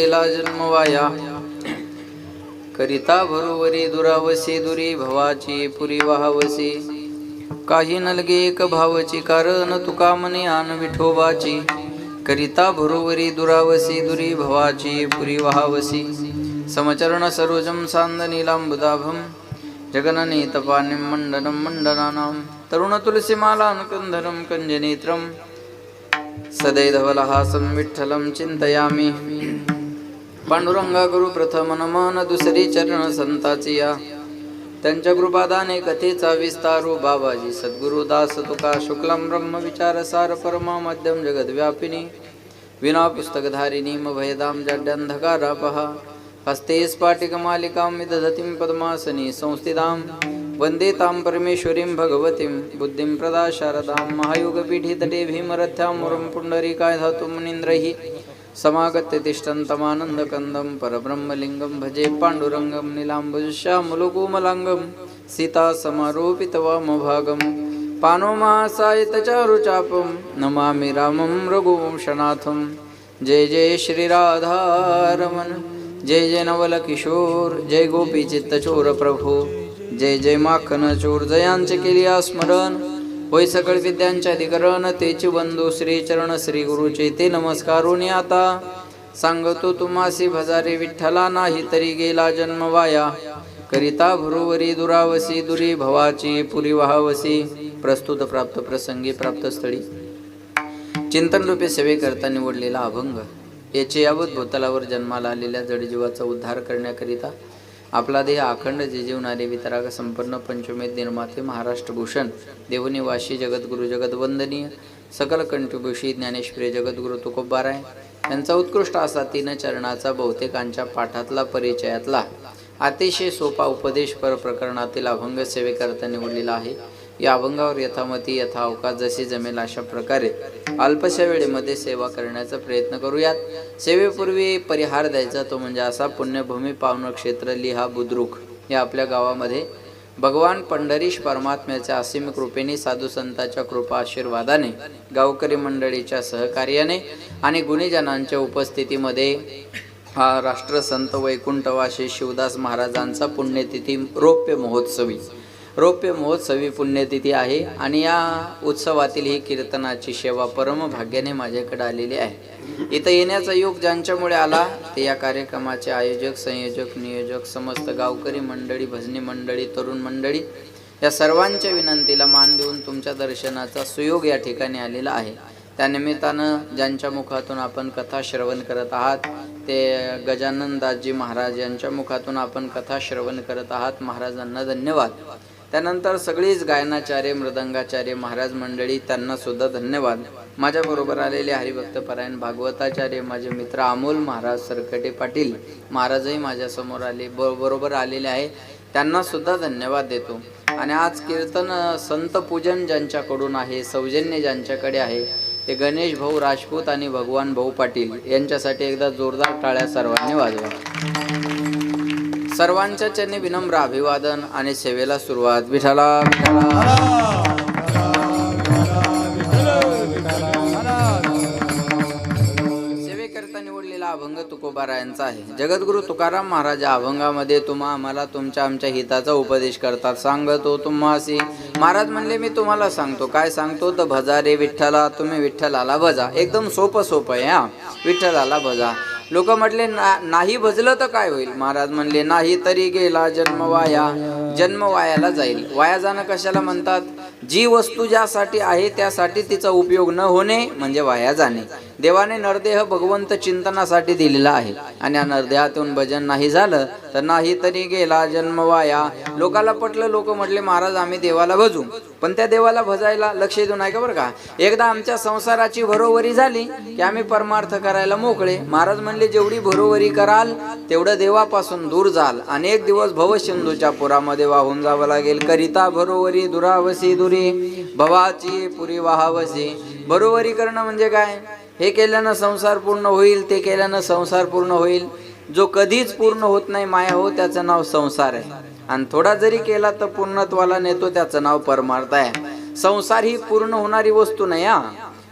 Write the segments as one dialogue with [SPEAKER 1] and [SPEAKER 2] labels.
[SPEAKER 1] गेला जन्म वाया. करिता भरोवरी दुरावसी दुरी भवाची पुरी वाहावसी. काही नलगे एक भावची कारण तुका मने आन विठोबाची. करिता भरोवरी दुरावसी दुरी भवाची पुरी वाहावसी. समचरण सरोजम सांद नीलांबुदाभम जगननीतपानिं मंडनं मंडनानां. तरुण तुलसीमालां कंधरं कंजनेत्रं सदैधवलहासं विठ्ठलं चिंतयामि. पांडुरंगा गुरु प्रथम नमन दुसरी चरण संताची या. त्यांच्या कृपादाने कथेचा विस्तारू बाबाजी सद्गुरु दास तुका शुक्लम ब्रह्म विचार सार परमा मध्यम जगद्व्यापिनी. विना पुस्तकधारिणी भयदाम जड्यंधकारापहा. हस्ते स्फाटिकमालिकां विदधतीं पद्मासनी संस्थितां. वंदे तां परमेश्वरीं भगवतीं बुद्धिं प्रदा शारदां. महायुगपीठितटे भीमरथ्यां मुरं पुण्डरीकाय धातुं मुनीन्द्रैः समागत्य तिष्ठन्तमानन्दकन्दं परब्रह्मलिङ्गं भजे पाण्डुरङ्गं. नीलाम्बुजश्यामलकोमलाङ्गं सीतासमारोपितवामभागं. पाणोमासायतचारुचापं नमामि रामं रघुवंशनाथं. जय जय श्रीराधारमण जय जय नवलकिशोर. जय गोपीचित्तचोर प्रभो. जय जय माखनचोर. जयांचे केलिया स्मरण होय सकळ विद्यांचे अधिकरण. तेची बंधू श्रीचरण श्री गुरुचे ते नमस्कारुनी आता. सांगतो तुम्हासी भजारे विठ्ठला नाही तरी गेला जन्म वाया. करिता भरोवरी दुरावसी दुरी भवाची पुरी वाहावसी. प्रस्तुत प्राप्त प्रसंगी प्राप्त स्थळी चिंतन रूपे सेवे करता निवडलेला अभंग. याचे यावत भूतलावर जन्माला आलेल्या जडजीवाचा उद्धार करण्याकरिता आपला देह अखंड जिजीवणारे वितराग संपन्न पंचमेध निर्माते महाराष्ट्रभूषण देवनिवासी जगद्गुरु जगदवंदनीय सकल कंठभूषी ज्ञानेश्वरी जगद्गुरु तुकोबाराय यांचा उत्कृष्ट असा 3 चरणाचा बहुतेकांच्या पाठातला परिचयातला अतिशय सोपा उपदेश पर प्रकरणातील अभंग सेवे करता निवडलेला आहे. या अभंगावर यथामती यथा अवकाश जशी जमेल अशा प्रकारे अल्पशा वेळेमध्ये सेवा करण्याचा प्रयत्न करूयात. सेवेपूर्वी परिहार द्यायचा तो म्हणजे असा. पुण्यभूमी पावनक्षेत्र लिहा बुद्रुक या आपल्या गावामध्ये भगवान पंढरीश परमात्म्याच्या असीम कृपेने साधू संतांच्या कृपा आशीर्वादाने गावकरी मंडळीच्या सहकार्याने आणि गुणीजनांच्या उपस्थितीमध्ये हा राष्ट्रसंत वैकुंठवासी शिवदास महाराजांचा पुण्यतिथी रौप्य महोत्सवी पुण्यतिथी आहे. आणि या उत्सवातील ही कीर्तनाची सेवा परम भाग्याने माझ्याकडे आलेली आहे. इथं येण्याचा योग ज्यांच्यामुळे आला ते या कार्यक्रमाचे आयोजक संयोजक नियोजक समस्त गावकरी मंडळी भजनी मंडळी तरुण मंडळी या सर्वांच्या विनंतीला मान देऊन तुमच्या दर्शनाचा सुयोग या ठिकाणी आलेला आहे. त्यानिमित्तानं ज्यांच्या मुखातून आपण कथा श्रवण करत आहात ते गजानन दासजी महाराज यांच्या मुखातून आपण कथा श्रवण करत आहात. महाराजांना धन्यवाद. त्यानंतर सगळीच गायनाचार्य मृदंगाचार्य महाराज मंडळी त्यांना सुद्धा धन्यवाद. माझ्याबरोबर आलेले हरिभक्त परायण भागवताचार्य माझे मित्र अमोल महाराज सरकटे पाटील महाराजही माझ्यासमोर बरोबर आलेले आहे. त्यांना सुद्धा धन्यवाद देतो. आणि आज कीर्तन संत पूजन ज्यांच्याकडून आहे सौजन्य ज्यांच्याकडे आहे ते गणेश भाऊ राजपूत आणि भगवान भाऊ पाटील यांच्यासाठी एकदा जोरदार टाळ्या सर्वांनी वाजवा. सर्वांच्या चरणी विनम्र अभिवादन आणि सेवेला सुरुवात. विठ्ठला सेवेकरता निवडलेला अभंग तुकोबारायांचा आहे. जगद्गुरु तुकाराम महाराज अभंगामध्ये आम्हाला तुमच्या आमच्या हिताचा उपदेश करतात. सांगतो तुम्हासी महाराज म्हणले मी तुम्हाला सांगतो. काय सांगतो तर भजा रे विठ्ठला. तुम्ही विठ्ठलाला भजा. एकदम सोपं आहे हा. विठ्ठलाला भजा. लोक म्हटले नाही भजलं तर काय होईल. महाराज म्हणले नाही तरी गेला जन्म वाया. जन्म वायाला जाईल. वाया जाणं कशाला म्हणतात. जी वस्तू ज्यासाठी आहे त्यासाठी तिचा उपयोग न होणे म्हणजे वाया जाणे. देवाने नरदेह भगवंत चिंतनासाठी दिलेला आहे आणि या नरदेहातून भजन नाही झालं तर नाही तरी गेला जन्म वाया. लोकाला पटलं. लोक म्हटले महाराज आम्ही देवाला भजू पण त्या देवाला भजायला लक्ष देऊ नये का बरं का. एकदा आमच्या संसाराची भरोवरी झाली की आम्ही परमार्थ करायला मोकळे. महाराज म्हणले जेवढी भरोवरी कराल तेवढं देवापासून दूर जाल. अनेक दिवस भवसिंधूच्या पुरामध्ये वाहून जावं लागेल. करिता भरोवरी दुरावसी दुरी भवाची पुरी वाहावसी. भरोवरी करणं म्हणजे काय. हे केल्यानं संसार पूर्ण होईल ते केल्यानं संसार पूर्ण होईल. जो कधीच पूर्ण होत नाही माया हो त्याचं नाव संसार आहे. आणि थोडा जरी केला तर पूर्णत्वाला नेतो त्याचं नाव परमार्थ आहे. संसार ही पूर्ण होणारी वस्तू नाही हा.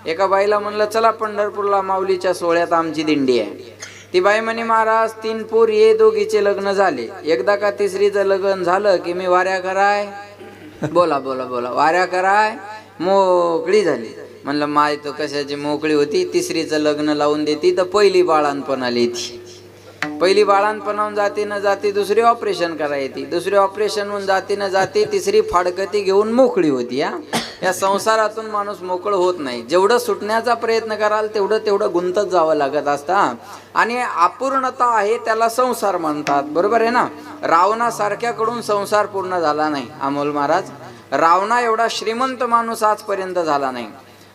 [SPEAKER 1] एका बाईला म्हणलं चला पंढरपूरला माऊलीच्या सोहळ्यात आमची दिंडी आहे. ती बाई म्हणे महाराज 3 पोरी ये, दोघीचे लग्न झाले, एकदा का तिसरीचं लग्न झालं की मी वाऱ्या कराय बोला बोला बोला वाऱ्या कराय मोकळी झाली. म्हणलं माय तो कशाची मोकळी होती, तिसरीचं लग्न लावून देती तर पहिली बाळांपण आली ती. पहिली बाळांपणाहून जाती न जाती दुसरी ऑपरेशन करायची, दुसरी ऑपरेशन होऊन जाती न जाती तिसरी फाडकती घेऊन मोकळी होती. या संसारातून माणूस मोकळ होत नाही. जेवढं सुटण्याचा प्रयत्न कराल तेवढं गुंतत जावं लागत असतं. आणि अपूर्णता आहे त्याला संसार म्हणतात, बरोबर आहे ना. रावणासारख्याकडून संसार पूर्ण झाला नाही अमोल महाराज. रावणा एवढा श्रीमंत माणूस आजपर्यंत झाला नाही.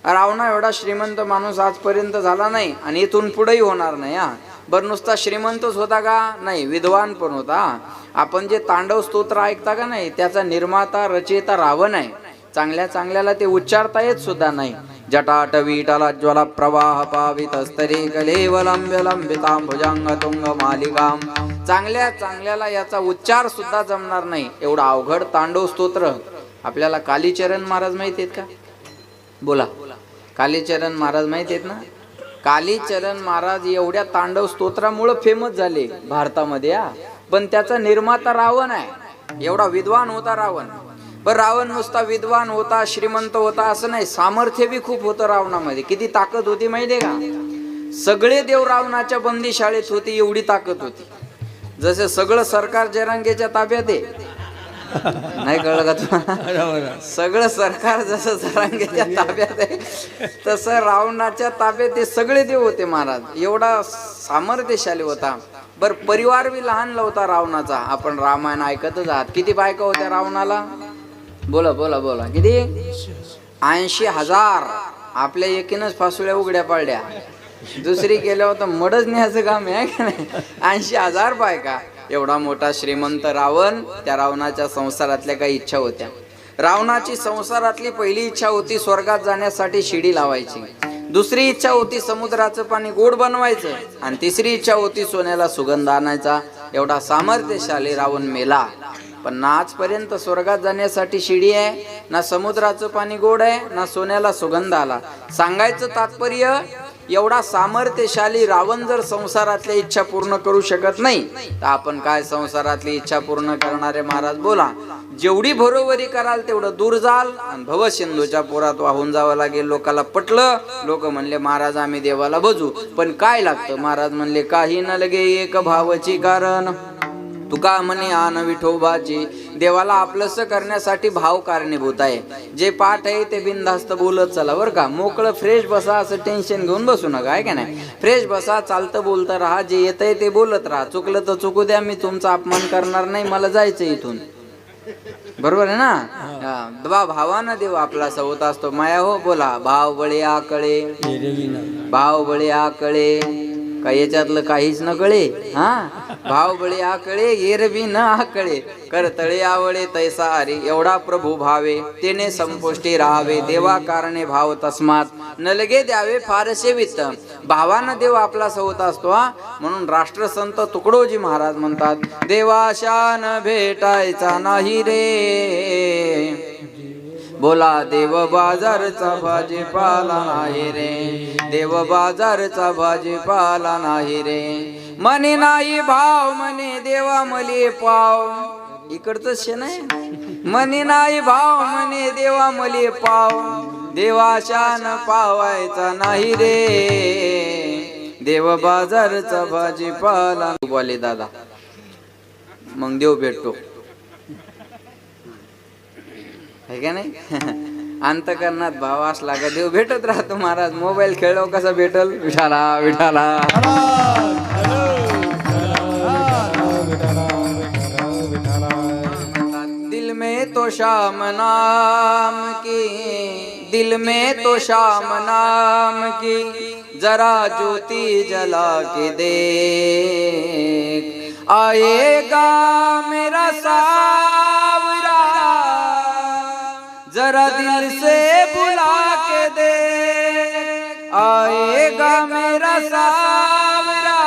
[SPEAKER 1] रावणा एवढा श्रीमंत माणूस आजपर्यंत झाला नाही आणि इथून पुढेही होणार नाही. बरं नुसता श्रीमंतच होता का? नाही, विद्वान पण होता. आपण जे तांडव स्तोत्र ऐकता का नाही, त्याचा निर्माता रचयिता रावण आहे. चांगल्या चांगल्याला ते उच्चारता येत सुद्धा नाही. जटाट विटला ज्वल प्रवाह पावित स्तरे कलेवलंब्य लंबितां भुजंग तुंग मालिकाम. चांगल्या चांगल्याला याचा उच्चार सुद्धा जमणार नाही, एवढा अवघड तांडव स्तोत्र. आपल्याला कालीचरण महाराज माहिती आहेत का? बोला, कालीचरण महाराज माहिती आहेत ना? कालीचरण महाराज एवढ्या तांडव स्तोत्रामुळे फेमस झाले भारतामध्ये. पण त्याचा निर्माता रावण आहे. एवढा विद्वान होता रावण. पण रावण नुसता विद्वान होता, श्रीमंत होता असं नाही, सामर्थ्य बी खूप होतं रावणामध्ये. किती ताकद होती माहितीये का? सगळे देव रावणाच्या बंदीशाळेत होते, एवढी ताकद होती. जसे सगळं सरकार जरांगेच्या ताब्यात आहे, नाही कळलं का तुम्हाला? सगळं सरकार जसं जरांगेच्या ताब्यात आहे तसं रावणाच्या ताब्यात ते सगळे देव होते महाराज. एवढा सामर्थ्यशाली होता. बर, परिवार बी लहान होता रावणाचा. आपण रामायण ऐकतच आहात. किती बायका होत्या रावणाला? बोला बोला बोला, किती? 80,000. आपल्या एकीनच फासुळ्या उघड्या पाडल्या, दुसरी केल्यावर तर मडच न्यायचं काम आहे की नाही. 80,000 बायका. एवढा मोठा श्रीमंत रावण. त्या रावणाच्या संसारातल्या काही इच्छा होत्या. रावणाची संसारातली पहिली इच्छा होती स्वर्गात जाण्यासाठी शिडी लावायची. दुसरी इच्छा होती समुद्राचं पाणी गोड बनवायचं. आणि तिसरी इच्छा होती सोन्याला सुगंध आणायचा. एवढा सामर्थ्यशाली रावण मेला. पण ना आजपर्यंत स्वर्गात जाण्यासाठी शिडी आहे, ना समुद्राचं पाणी गोड आहे, ना सोन्याला सुगंध आला. सांगायचं तात्पर्य, एवढा सामर्थ्यशाली रावण जर संसारातल्या इच्छा पूर्ण करू शकत नाही तर आपण काय संसारातली इच्छा पूर्ण करणारे महाराज? बोला. जेवढी बरोबरी कराल तेवढं दूर जाल. आणि भवसिंधूच्या पुरात वाहून जावं लागेल. लोकाला पटलं. लोक म्हणले महाराज आम्ही देवाला भजू, पण काय लागतं? महाराज म्हणले काही न लगे एक भावची कारण. तुका म्हणे आन विठोबाची. देवाला आपलंसं करण्यासाठी भाव कारणीभूत आहे. जे पाठ आहे ते बिनधास्त बोलत चला, बरं का. मोकळं फ्रेश बसा, असं टेन्शन घेऊन बसू नका, आहे का नाही. फ्रेश बसा, चालतं बोलतं राहा, जे येतंय ते बोलत राहा. चुकलं तर चुकू द्या, मी तुमचा अपमान करणार नाही, मला जायचं इथून, बरोबर आहे ना. भावानं देव आपला सवत असतो. माया हो, बोला. भाव बळे आकळे, भाव बळे आकळे. काही याच्यातलं काहीच न कळे. भाव बळे आकळे, एरबी न आकळे. करतळे आवळे तैसा हरी. एवढा प्रभू भावे, तेने संपुष्टी राहावे. देवा कारणे भाव तस्मात न लगे द्यावे फारसे वित्त. भावानं देव आपला सवत असतो. म्हणून राष्ट्रसंत तुकडोजी महाराज म्हणतात, देवाशान भेटायचा नाही रे. बोला, देव बाजारचा भाजीपाला नाही रे. देव बाजारचा भाजीपाला नाही रे. मनी नाही भाव, म्हणे देवा मले पाव. इकडचं शेण आहे. मनी नाही भाव, म्हणे देवा मले पाव. देवाशान पावायचा नाही रे. देव बाजारचा भाजीपाला. बोले दादा, मग देव भेटतो, है का नाही. अंतकरणात भाव असला का देव भेटत राहतो महाराज. मोबाईल खेळलो कसा भेटल? विठाला विठाला. दिल में तो श्याम नाम की, दिल में तो श्याम नाम की जरा ज्योति जला के देख. आएगा मेरा सावरा, जरा दिल से बुला के दे. आएगा मेरा सावरा,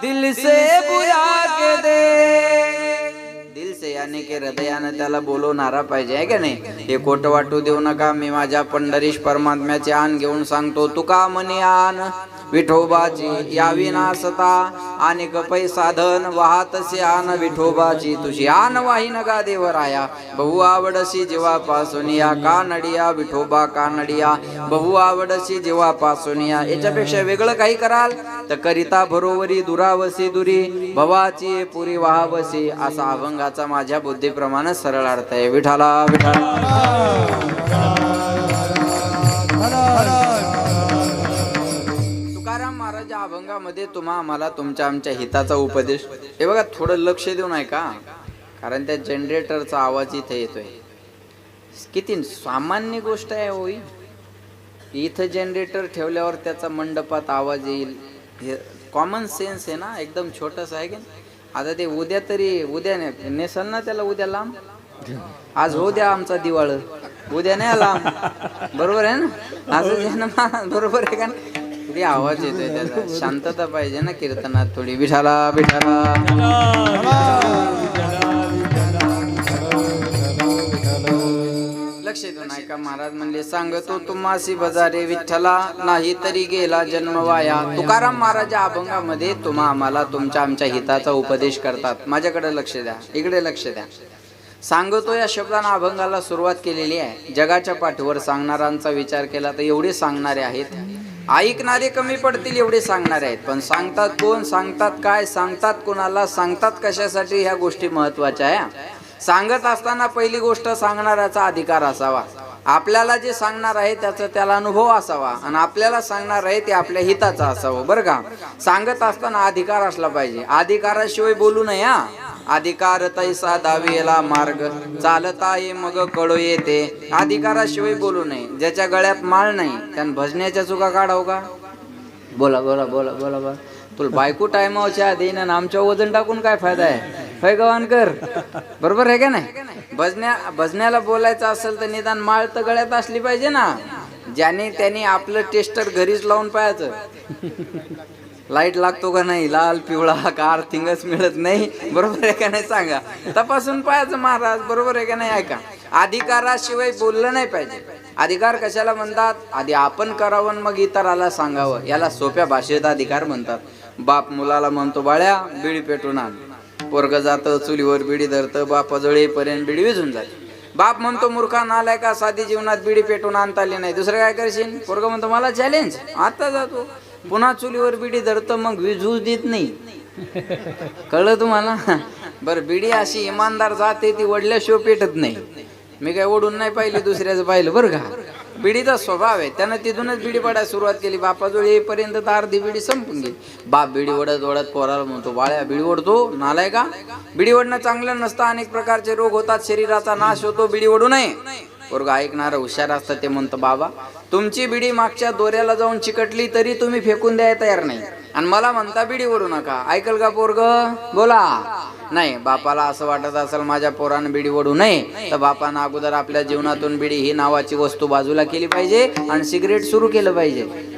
[SPEAKER 1] दिल से बुला के दे. दिल से यानी की हृदयानं त्याला बोलवणारा पाहिजे, आहे का नाही. हे खोटं वाटू देऊ नका. मी माझ्या पंढरीश परमात्म्याचे आण घेऊन सांगतो. तुका म्हणे आण, विठोबाची यावी नासता अनेक पै साधन वाहतसे आन विठोबाची तुझी आन वाहीन गा देवराया बहु आवडसी जीवापासून या कानडिया विठोबा कानडिया बहु आवडसी जीवापासून याच्यापेक्षा वेगळं काही कराल तर करिता भरोवरी दुरावसी दुरी भवाची पुरी वाहावसी असा अभंगाचा माझ्या बुद्धीप्रमाणे सरळ अर्थ आहे. विठाला तुकाराम महाराज अभंगामध्ये तुम्हा आम्हाला तुमच्या आमच्या हिताचा उपदेश. हे बघा थोडं लक्ष देऊन ऐका, कारण त्या जनरेटरचा आवाज इथे येतोय. किती सामान्य गोष्ट आहे होई. इथं जनरेटर ठेवल्यावर त्याचा मंडपात आवाज येईल. हे कॉमन सेन्स आहे ना, एकदम छोटस आहे की. आता ते उद्या तरी उद्या नेसल ना त्याला, उद्या लांब. आज हो द्या आमचा दिवाळ, उद्या नाही लांब. बरोबर आहे ना, असं बरोबर आहे का. किती आवाज येतोय त्याचा. शांतता पाहिजे ना कीर्तनात थोडी. विठाला विठाला लक्ष देऊन ऐका. महाराज म्हणले सांगतो तुम्हासी बजारे विठ्ठला नाही तरी गेला जन्म वाया. तुकाराम महाराज अभंगामध्ये तुम्हा आम्हाला तुमच्या आमच्या हिताचा उपदेश करतात. माझ्याकडे लक्ष द्या, इकडे लक्ष द्या. सांगतो या शब्दाने अभंगाला सुरुवात केलेली आहे. जगाच्या पाठीवर सांगणाऱ्यांचा विचार केला तर एवढे सांगणारे आहेत, ऐकणारे कमी पडतील एवढे सांगणारे आहेत. पण सांगतात कोण, सांगतात काय, सांगतात कोणाला, सांगतात कशासाठी, ह्या गोष्टी महत्वाच्या आहे. सांगत असताना पहिली गोष्ट सांगणाऱ्याचा अधिकार असावा. आपल्याला जे सांगणार आहे त्याचा त्याला अनुभव असावा आणि आपल्याला सांगणार आहे ते आपल्या हिताचा असावं. बरं का. सांगत असताना अधिकार असला पाहिजे. अधिकाराशिवाय बोलू नये. अधिकार तैसा दावीला मार्ग चालता ये मग कळो येते. अधिकाराशिवाय बोलू नये. ज्याच्या गळ्यात माळ नाही त्यानं भजण्याच्या चुका काढाव का. बोला बोला बोला बोला बोला. तुला बायको टायमावच्या देईन आणि आमच्या वजन टाकून काय फायदा आहे. गवान कर. बरोबर आहे का नाही. भजण्याला बोलायचं असेल तर निदान माळ तर गळ्यात असली पाहिजे ना. ज्याने त्याने आपलं टेस्टर घरीच लावून पाहायचं. लाईट लागतो का नाही, लाल पिवळा कार थिंगच मिळत नाही. बरोबर आहे का नाही सांगा. तपासून पाहायचं महाराज. बरोबर आहे का नाही. ऐका, अधिकाराशिवाय बोललं नाही पाहिजे. अधिकार कशाला म्हणतात. आधी आपण करावं मग इतराला सांगावं. याला सोप्या भाषेत अधिकार म्हणतात. बाप मुलाला म्हणतो बाळ्या बिडी पेटून आण. पोरग जातं चुलीवर बिडी धरतं, बापाजवळेपर्यंत बिडी विझून जाते. बाप म्हणतो मूर्खा नालाय का साधी जीवनात बिडी पेटून आणता आली नाही, दुसरं काय करशील. पोरग म्हणतो मला चॅलेंज, आता जातो. पुन्हा चुलीवर बिडी धरतं, मग विझू देत नाही. कळलं तुम्हाला. बरं, बिडी अशी इमानदार जाते ती वडल्याशिवाय पेटत नाही. मी काय ओढून नाही पाहिली, दुसऱ्याचं पाहिलं. बरं का. बिडीचा स्वभाव आहे. त्यानं तिथूनच बिडी पडायला सुरुवात केली. बापाजवळ येईपर्यंत तर अर्धी बिडी संपून गेली. बाप बिडी ओढत ओढत पोराला म्हणतो बाळ्या बिडी ओढतो नालाय का. बिडी ओढणं चांगलं नसतं. अनेक प्रकारचे रोग होतात, शरीराचा नाश होतो. बिडी ओढू नये. पोरग ऐकणारं हुशार असतं. ते म्हणतं बाबा तुमची बिडी मागच्या दोऱ्याला जाऊन चिकटली तरी तुम्ही फेकून द्यायला तयार नाही आणि मला म्हणता बिडी ओढू नका. ऐकल का पोरग. बोला. नाही. बापाला असं वाटत असेल माझ्या पोरानं बिडी ओढू नये तर बापानं अगोदर आपल्या जीवनातून बिडी ही नावाची वस्तू बाजूला केली पाहिजे आणि सिगरेट सुरू केलं पाहिजे.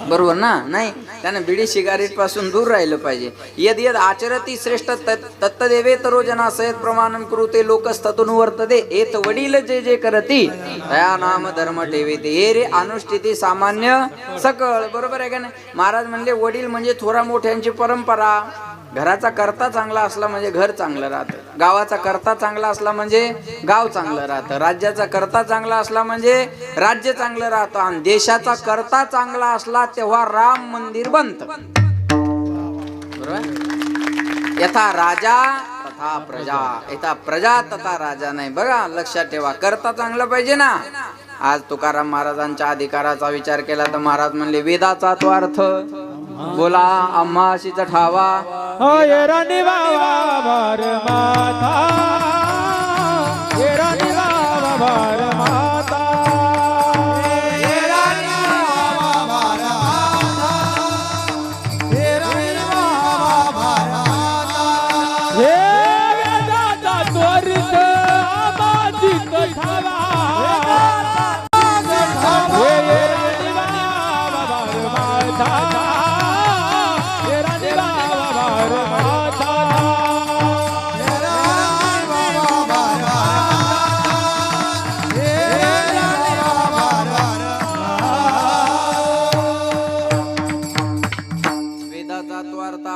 [SPEAKER 1] बरोबर ना. नाही, त्यानं बिडी सिगारेट पासून दूर राहिलं पाहिजे. यद यद आचरती श्रेष्ठ तत्तदेवे तरो जना सयत प्रमाणम कृते लोकस्ततून वर्तते एत वडील जे जे करती तया नाम धर्म ठेविते. हे रे अनुष्ठिती सामान्य सकळ. बरोबर आहे का नाही. महाराज म्हणले वडील म्हणजे थोरा मोठ्यांची परंपरा. घराचा करता चांगला असला म्हणजे घर चांगलं राहतं. गावाचा करता चांगला असला म्हणजे गाव चांगलं राहतं. राज्याचा करता चांगला असला म्हणजे राज्य चांगलं राहतं. आणि देशाचा करता चांगला असला तेव्हा राम मंदिर बनतं. बरोबर. यथा राजा तथा प्रजा, यथा प्रजा तथा राजा नाही. बघा लक्षात ठेवा. करता चांगलं पाहिजे ना. आज तुकाराम महाराजांच्या अधिकाराचा विचार केला तर महाराज म्हणले वेदाचा तो अर्थ बोला आम्हाशीचा ठावा.
[SPEAKER 2] होय राणी बाबा भार माता, हे राणी बाबा भार माता, हे राणी बाबा भार माता, हे राणी बाबा भार माता, हे वेदाचा त्वरित आमाजित ठावा, हे राणी बाबा भार माता.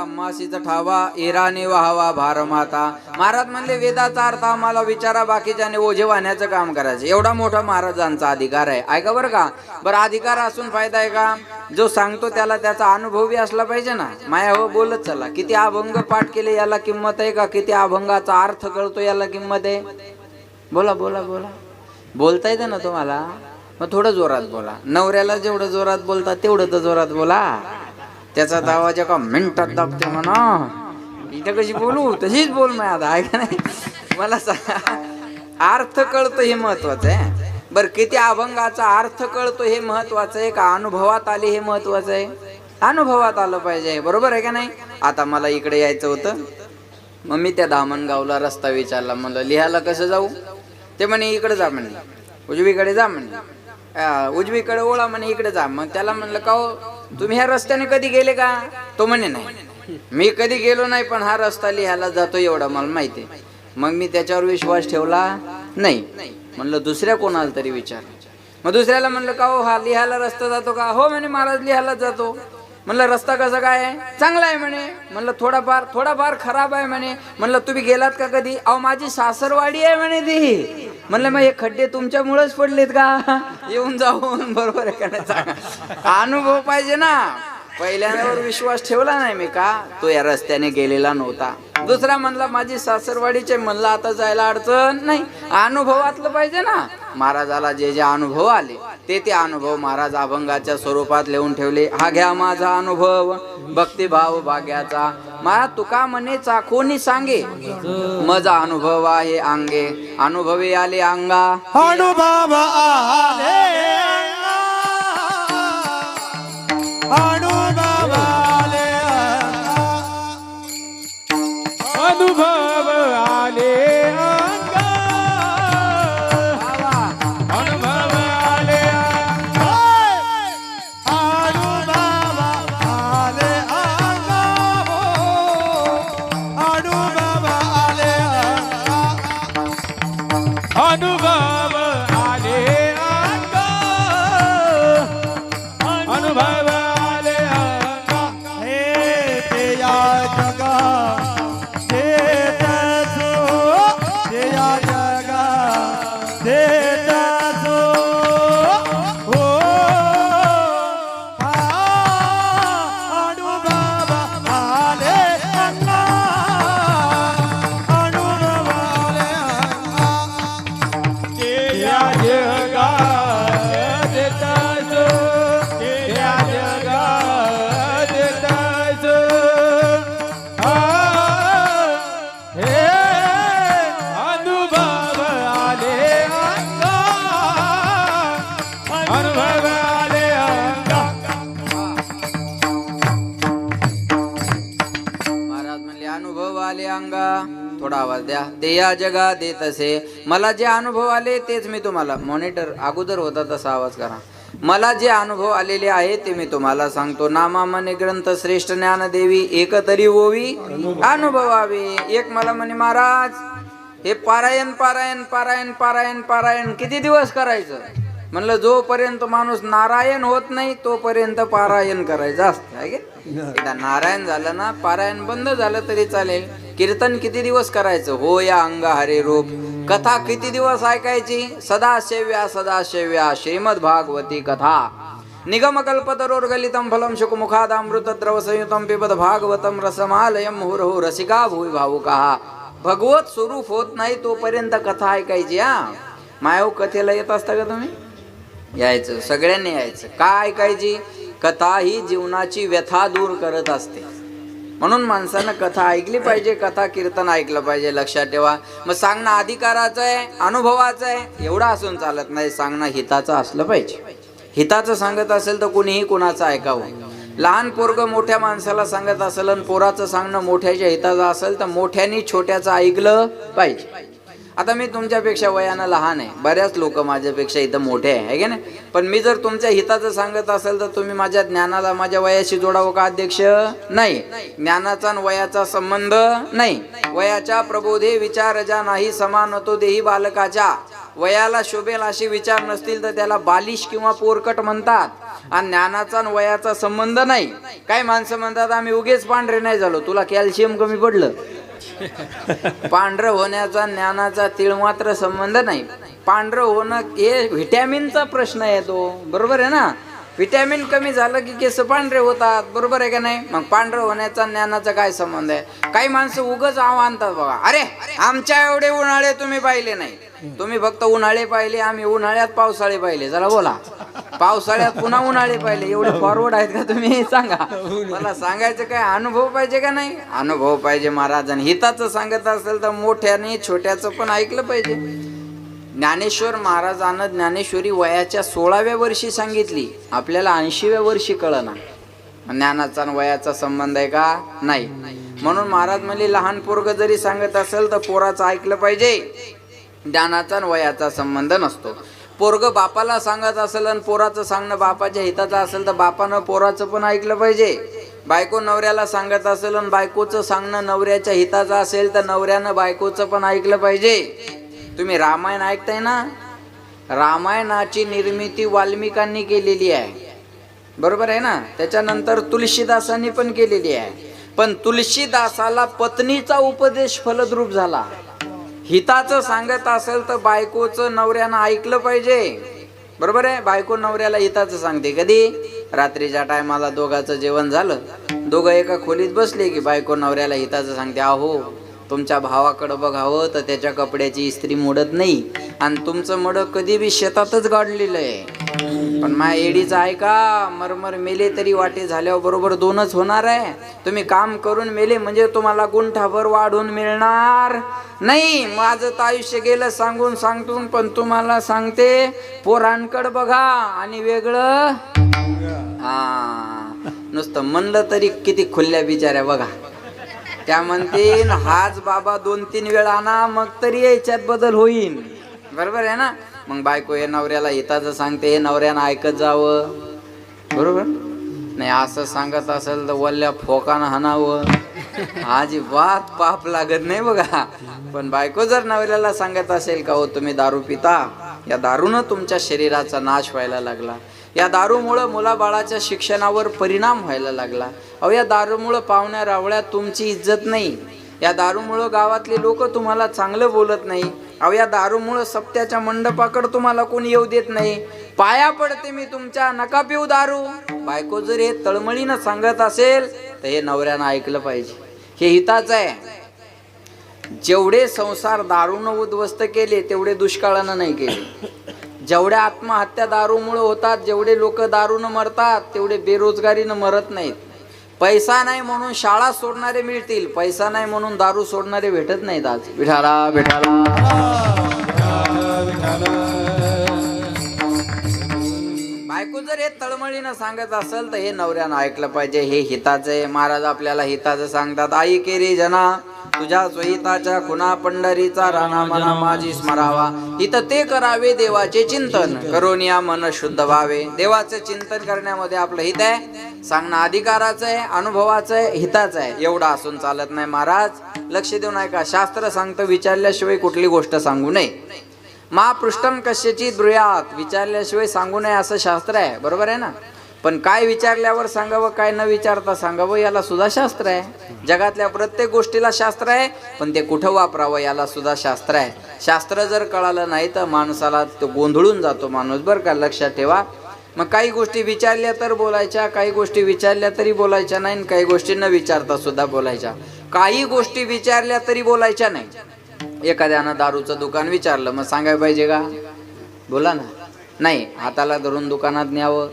[SPEAKER 1] आम्हासीच ठावा इराने वाहावा भारमाता. महाराज म्हणले वेदाचा अर्थ आम्हाला विचारा, बाकीच्याने ओझे वाहण्याचं काम करायचं. एवढा मोठा महाराजांचा अधिकार आहे. ऐका बरं का. बरं अधिकार असून फायदा आहे का? जो सांगतो त्याला त्याचा अनुभव बी असला पाहिजे ना. माया हो बोलत चला. किती अभंग पाठ केले याला किंमत आहे का? किती अभंगाचा अर्थ कळतो याला किंमत आहे? बोला बोला बोला. बोलता येतं ना तुम्हाला? मग थोडं जोरात बोला. नवऱ्याला जेवढं जोरात बोलता तेवढं तर जोरात बोला. त्याचा आवाज एका मिनिटात दाबते म्हणा. इथं कशी बोलू तशीच बोल. मी आता आहे का नाही? मला अर्थ कळतो हे महत्वाचं आहे. बरं किती अभंगाचा अर्थ कळतो हे महत्वाचं आहे का अनुभवात आले हे महत्वाचं आहे? अनुभवात आलं पाहिजे. बरोबर आहे का नाही? आता मला इकडे यायचं होतं. मग मी त्या दामणगावला रस्ता विचारला. म्हणलं लिहायला कसं जाऊ? ते म्हणे इकडे जा म्हणे, उजवीकडे जा म्हणे, उजवीकडे ओळा म्हणे, इकडे जा. मग त्याला म्हणलं का हो तुम्ही ह्या रस्त्याने कधी गेले का? तो म्हणे नाही मी कधी गेलो नाही, पण हा रस्ता लिहायला जातो एवढा मला माहिती आहे. मग मी त्याच्यावर विश्वास ठेवला नाही. म्हणलं दुसऱ्या कोणाला तरी विचार. मग दुसऱ्याला म्हणलं का हो हा लिहायला रस्ता जातो का? हो म्हणे महाराज लिहायला जातो. म्हणलं रस्ता कसा काय आहे? चांगला आहे म्हणे. म्हणलं थोडाफार खराब आहे म्हणे. म्हणलं तुम्ही गेलात का कधी? अहो माझी सासरवाडी आहे म्हणे ती. म्हणलं मग हे खड्डे तुमच्यामुळेच पडलेत का? येऊन जाऊन बरोबर आहे का नाही सांगा. अनुभव पाहिजे ना. पहिल्यांदावर विश्वास ठेवला नाही मी का तो या रस्त्याने गेलेला नव्हता. दुसरा म्हणला माझी सासरवाडीचे. म्हणलं आता जायला अडचण नाही. अनुभवातलं पाहिजे ना. महाराजाला जे जे अनुभव आले ते अनुभव महाराज अभंगाच्या स्वरूपात लिहून ठेवले. हा घ्या माझा अनुभव भक्तिभाव भाग्याचा. महाराज तुका म्हणे चाखोनी सांगे माझा अनुभव आहे अंगे. अनुभवी आले अंगा
[SPEAKER 2] अनुभव आले अनुभव आले अनुभव आले अंगा. अनुभव आले अनुभव आले अंगा. अनुभव आले अनुभव आले अंगा. अनुभव
[SPEAKER 1] थोडा आवाज द्या. ते या जगा देत असे. मला जे अनुभव आले तेच मी तुम्हाला. मॉनिटर अगोदर होता तसा आवाज करा. मला जे अनुभव आलेले आहे ते मी तुम्हाला सांगतो. नामा म्हणे ग्रंथ श्रेष्ठ ज्ञान देवी एक तरी ओवी अनुभवावे. एक मला म्हणे महाराज हे पारायण पारायण पारायण पारायण पारायण किती दिवस करायचं? म्हणलं जोपर्यंत माणूस नारायण होत नाही तोपर्यंत पारायण करायचं असतं. एकदा नारायण झालं ना पारायण बंद झालं तरी चालेल. कीर्तन किती दिवस करायचं? हो या अंगा हरे रूप. कथा किती दिवस ऐकायची? सदाशिव्या सदाशिव्या श्रीमद भागवती कथा. निगम कल्पतरोर्गलितम फलम शुकमुखादामृत द्रव संयुतम पिबत भागवतम रसमालयम मुहुर्हु रसिका भूय भावुकाः. भगवत स्वरूप होत नाही तोपर्यंत कथा ऐकायची. हा मायव कथेला येत असता का तुम्ही? यायचं, सगळ्यांनी यायचं. का ऐकायची? कथा ही जीवनाची व्यथा दूर करत असते. म्हणून माणसानं कथा ऐकली पाहिजे. कथा कीर्तन ऐकलं पाहिजे. लक्षात ठेवा. मग सांगणं अधिकाराचं आहे अनुभवाचं आहे एवढं असून चालत नाही. सांगणं हिताचं असलं पाहिजे. हिताचं सांगत असेल तर कुणीही कुणाचं ऐकावं. लहान पोरग मोठ्या माणसाला सांगत असेल आणि पोराचं सांगणं मोठ्याच्या हिताचं असेल तर मोठ्यानी छोट्याचं ऐकलं पाहिजे. आता मी तुमच्यापेक्षा वयानं लहान आहे. बऱ्याच लोक माझ्यापेक्षा इथं मोठे आहे की नाही. पण मी जर तुमच्या हिताचं सांगत असेल तर तुम्ही माझ्या ज्ञानाला माझ्या वयाशी जोडावं का अध्यक्ष? नाही. ज्ञानाचा आणि वयाचा संबंध नाही. वयाच्या प्रबोधे विचार जा नाही समानतो देही बालकाच्या. वयाला शोभेल असे विचार नसतील तर त्याला बालिश किंवा पोरकट म्हणतात. आणि ज्ञानाचा आणि वयाचा संबंध नाही. काही माणसं म्हणतात आम्ही उगेच पांढरे नाही झालो, तुला कॅल्शियम कमी पडलं. पांढरं होण्याचा ज्ञानाचा तीळ मात्र संबंध नाही. पांढरं होणं हे व्हिटॅमिनचा प्रश्न आहे तो, बरोबर आहे ना. व्हिटॅमिन कमी झालं की केस पांढरे होतात, बरोबर आहे का नाही. मग पांढरं होण्याचा ज्ञानाचा काय संबंध आहे. काही माणसं उगाच आणतात बघा, अरे आमच्या एवढे उन्हाळे तुम्ही पाहिले नाही, तुम्ही फक्त उन्हाळे पाहिले, आम्ही उन्हाळ्यात पावसाळे पाहिले. चला बोला, पावसाळ्यात पुन्हा उन्हाळे पाहिले. एवढे फॉरवर्ड आहेत का तुम्ही, सांगा मला. सांगायचं काय, अनुभव पाहिजे का नाही. अनुभव पाहिजे महाराज. आणि हिताचं सांगत असेल तर मोठ्याने छोट्याचं पण ऐकलं पाहिजे. ज्ञानेश्वर महाराजांना ज्ञानेश्वरी वयाच्या 16व्या वर्षी सांगितली, आपल्याला 80व्या वर्षी कळना. ज्ञानाचा आणि वयाचा संबंध आहे का, नाही. म्हणून महाराज म्हणले लहान पोरग जरी सांगत असेल तर पोराचं ऐकलं पाहिजे. ज्ञानाचा आणि वयाचा संबंध नसतो. पोरग बापाला सांगत असेल आणि पोराचं सांगणं बापाच्या हिताचं असेल तर बापानं पोराचं पण ऐकलं पाहिजे. बायको नवऱ्याला सांगत असेल आणि बायकोचं सांगणं नवऱ्याच्या हिताचं असेल तर नवऱ्यानं बायकोचं पण ऐकलं पाहिजे. तुम्ही रामायण ऐकताय ना, रामायणाची निर्मिती वाल्मिकांनी केलेली आहे, बरोबर आहे ना. त्याच्यानंतर तुलसीदासांनी पण केलेली आहे. पण तुलसीदासाला पत्नीचा उपदेश फलद्रूप झाला. हिताचं सांगत असेल तर बायकोचं नवऱ्यानं ऐकलं पाहिजे, बरोबर आहे. बायको नवऱ्याला हिताचं सांगते कधी, रात्रीच्या टायमाला दोघांचं जेवण झालं, दोघं एका खोलीत बसले की बायको नवऱ्याला हिताचं सांगते, अहो तुमच्या भावाकडं बघावं तर त्याच्या कपड्याची इस्त्री मोडत नाही आणि तुमचं मड कधी बी शेतातच गाडलेलं आहे. पण माझ्या एडीचं ऐका, मरमर मेले तरी वाटे झाल्यावर बरोबर 2च होणार आहे. तुम्ही काम करून मेले म्हणजे तुम्हाला गुंठाभर वाढून मिळणार नाही. माझं तर आयुष्य गेलं सांगून सांगून, पण तुम्हाला सांगते पोरांकडं बघा आणि वेगळं. नुसतं म्हणलं तरी किती खुल्ल्या बिचाऱ्या बघा. त्या म्हणतील हाच बाबा 2-3 वेळा ना, मग तरी याच्यात बदल होईल, बरोबर आहे ना. मग बायको हे नवऱ्याला हिताचं सांगते, हे नवऱ्यानं ऐकत जावं, बरोबर नाही. असं सांगत असेल तर वल्ल्या फोकानं हाणावं, अजिबात पाप लागत नाही बघा. पण बायको जर नवऱ्याला सांगत असेल का हो तुम्ही दारू पिता, या दारूनं तुमच्या शरीराचा नाश व्हायला लागला, या दारूमुळं मुलाबाळाच्या शिक्षणावर परिणाम व्हायला लागला, अहो या दारूमुळं पाहुण्या रावळ्यात तुमची इज्जत नाही, या दारूमुळं गावातले लोक तुम्हाला चांगलं बोलत नाही, अहो या दारूमुळं सप्त्याच्या मंडपाकडे तुम्हाला कोणी येऊ देत नाही, पाया पडते मी तुमच्या, नका पिऊ दारू. बायको जर हे तळमळीनं सांगत असेल तर हे नवऱ्यानं ऐकलं पाहिजे. हे हिताचं आहे. जेवढे संसार दारूनं उद्ध्वस्त केले तेवढे दुष्काळानं नाही केले. जेवढ्या आत्महत्या दारूमुळे होतात, जेवढे लोक दारूनं मरतात तेवढे बेरोजगारीनं मरत नाहीत. पैसा नाही म्हणून शाळा सोडणारे मिळतील, पैसा नाही म्हणून दारू सोडणारे भेटत नाहीत. आज विठाला विठाला बायको जर हे तळमळीनं सांगत असेल तर हे नवऱ्यानं ऐकलं पाहिजे. हे हिताचं आहे. महाराज आपल्याला हिताचं सांगतात, आई केरी जना तुझ्या स्वहिताच्या खुना पंढरीचा राणा मना माझी स्मरावा, हित ते करावे देवाचे चिंतन करोनिया मन शुद्ध व्हावे. देवाचं चिंतन करण्यामध्ये आपलं हित आहे. सांगणं अधिकाराचं आहे, अनुभवाचं आहे, हिताचं आहे. एवढं असून चालत नाही. महाराज लक्ष देऊन ऐका, शास्त्र सांगतं विचारल्याशिवाय कुठली गोष्ट सांगू नये. मा पृष्ठम कशाची ब्रुयात, विचारल्याशिवाय सांगू नये असं शास्त्र आहे, बरोबर आहे ना. पण काय विचारल्यावर सांगावं, काय न विचारता सांगावं, याला सुद्धा शास्त्र आहे. जगातल्या प्रत्येक गोष्टीला शास्त्र आहे, पण ते कुठं वापरावं याला सुद्धा शास्त्र आहे. शास्त्र जर कळालं नाही तर माणसाला तो गोंधळून जातो माणूस, बरं का, लक्षात ठेवा. मग काही गोष्टी विचारल्या तर बोलायच्या, काही गोष्टी विचारल्या तरी बोलायच्या नाही, काही गोष्टी न विचारता सुद्धा बोलायच्या. काही गोष्टी विचारल्या तरी बोलायच्या नाही. एखाद्यानं दारूचं दुकान विचारलं, मग सांगायला पाहिजे का, बोला ना. नाही, हाताला धरून दुकानात न्यावं.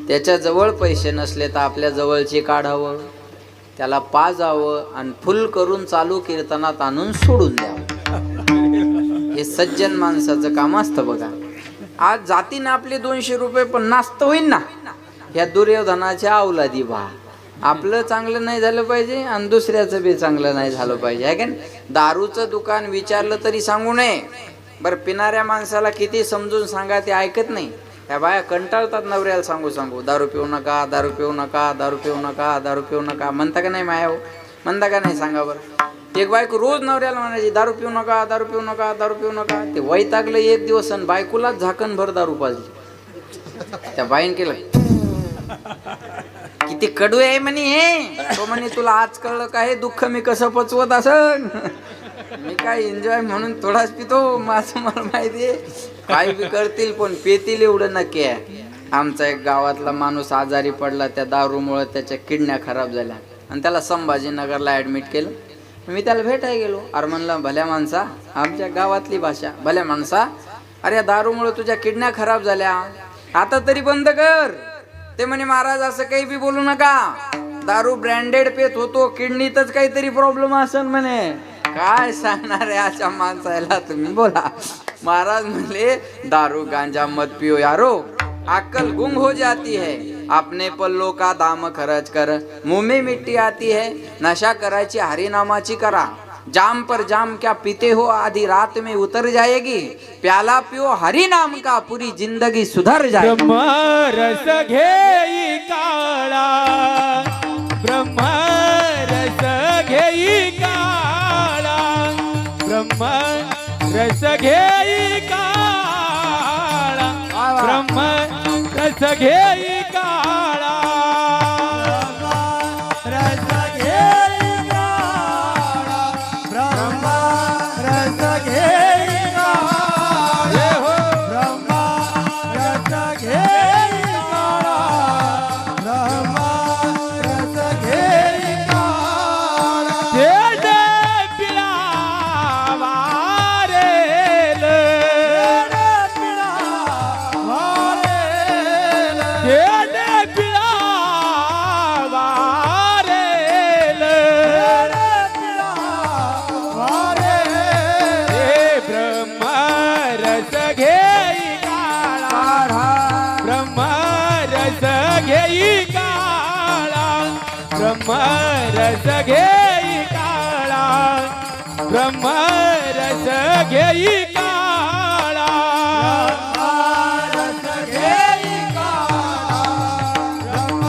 [SPEAKER 1] त्याच्या जवळ पैसे नसले तर आपल्या जवळची काढावं, त्याला पाजावं आणि फुल करून चालू कीर्तनात आणून सोडून द्यावं. हे सज्जन माणसाचं काम असतं बघा. आज जातीनं आपले 200 रुपये पण नास्त होईल ना, ह्या दुर्योधनाच्या अवलादी बा. आपलं चांगलं नाही झालं पाहिजे आणि दुसऱ्याचं बी चांगलं नाही झालं पाहिजे, आहे का. दारूचं दुकान विचारलं तरी सांगू नये. बरं, पिणाऱ्या माणसाला किती समजून सांगा ते ऐकत नाही. ह्या बाया कंटाळतात नवऱ्याला सांगू सांगू, दारू पिऊ नका, दारू पिऊ नका, दारू पिऊ नका, दारू पिऊ नका. म्हणता का नाही माया हो, म्हणता का नाही सांगा बरं. एक बायको रोज नवऱ्याला म्हणायची दारू पिऊ नका, दारू पिऊ नका, दारू पिऊ नका. ते वैतागलं एक दिवस आणि बायकोलाच झाकणभर दारू पाजली. त्या बाईन केलं, किती कडू आहे म्हणे हे. तो म्हणे तुला आज कळलं का हे दुःख मी कसं पचवत असन. मी काय एन्जॉय म्हणून थोडाच पितो, माझं मला माहिती आहे. काय बी करतील पण पेतील एवढं नक्की आहे. आमचा एक गावातला माणूस आजारी पडला त्या दारूमुळे, त्याच्या किडन्या खराब झाल्या आणि त्याला संभाजीनगरला ऍडमिट केलं. मी त्याला भेटायला गेलो. अरे म्हणलं भल्या माणसा, आमच्या गावातली भाषा, भल्या माणसा, अरे या दारूमुळे तुझ्या किडन्या खराब झाल्या, आता तरी बंद कर. ते म्हणे महाराज असं काही बी बोलू नका, दारू ब्रँडेड पेत होतो, किडनीतच काहीतरी प्रॉब्लेम असेल म्हणे. काय सांगणार आहे अशा माणसाला तुम्ही, बोला. महाराज म्हणले दारू गांजा मत पियो यारो, अक्कल गुम हो जाती है, अपने पल्लों का दाम खर्च कर, मुंह में मिट्टी आती है, नशा करायची हरिनामाची करा, जाम पर जाम क्या पीते हो, आधी रात में उतर जाएगी, प्याला पियो हरि नाम का, पूरी जिंदगी सुधर जाएगी.
[SPEAKER 2] ब्रह्म रस घेई काळा, ब्रह्म रस घेई काळा, ब्रह्म रस घेई काळा, ब्रह्म रस घेई काळा, रस घेई काळा, ब्रह्म रस घेई काळा, ब्रह्म रस घेई काळा, ब्रह्म रस घेई काळा. तेडे पिळा वारेल, तेडे पिळा वारेल, हे ब्रह्म रस घेई काळा, ब्रह्म रस घेई काळा, ब्रह्म रस घेई काळा, ब्रह्म रस घेई काळा, रस घेई काळा, ब्रह्म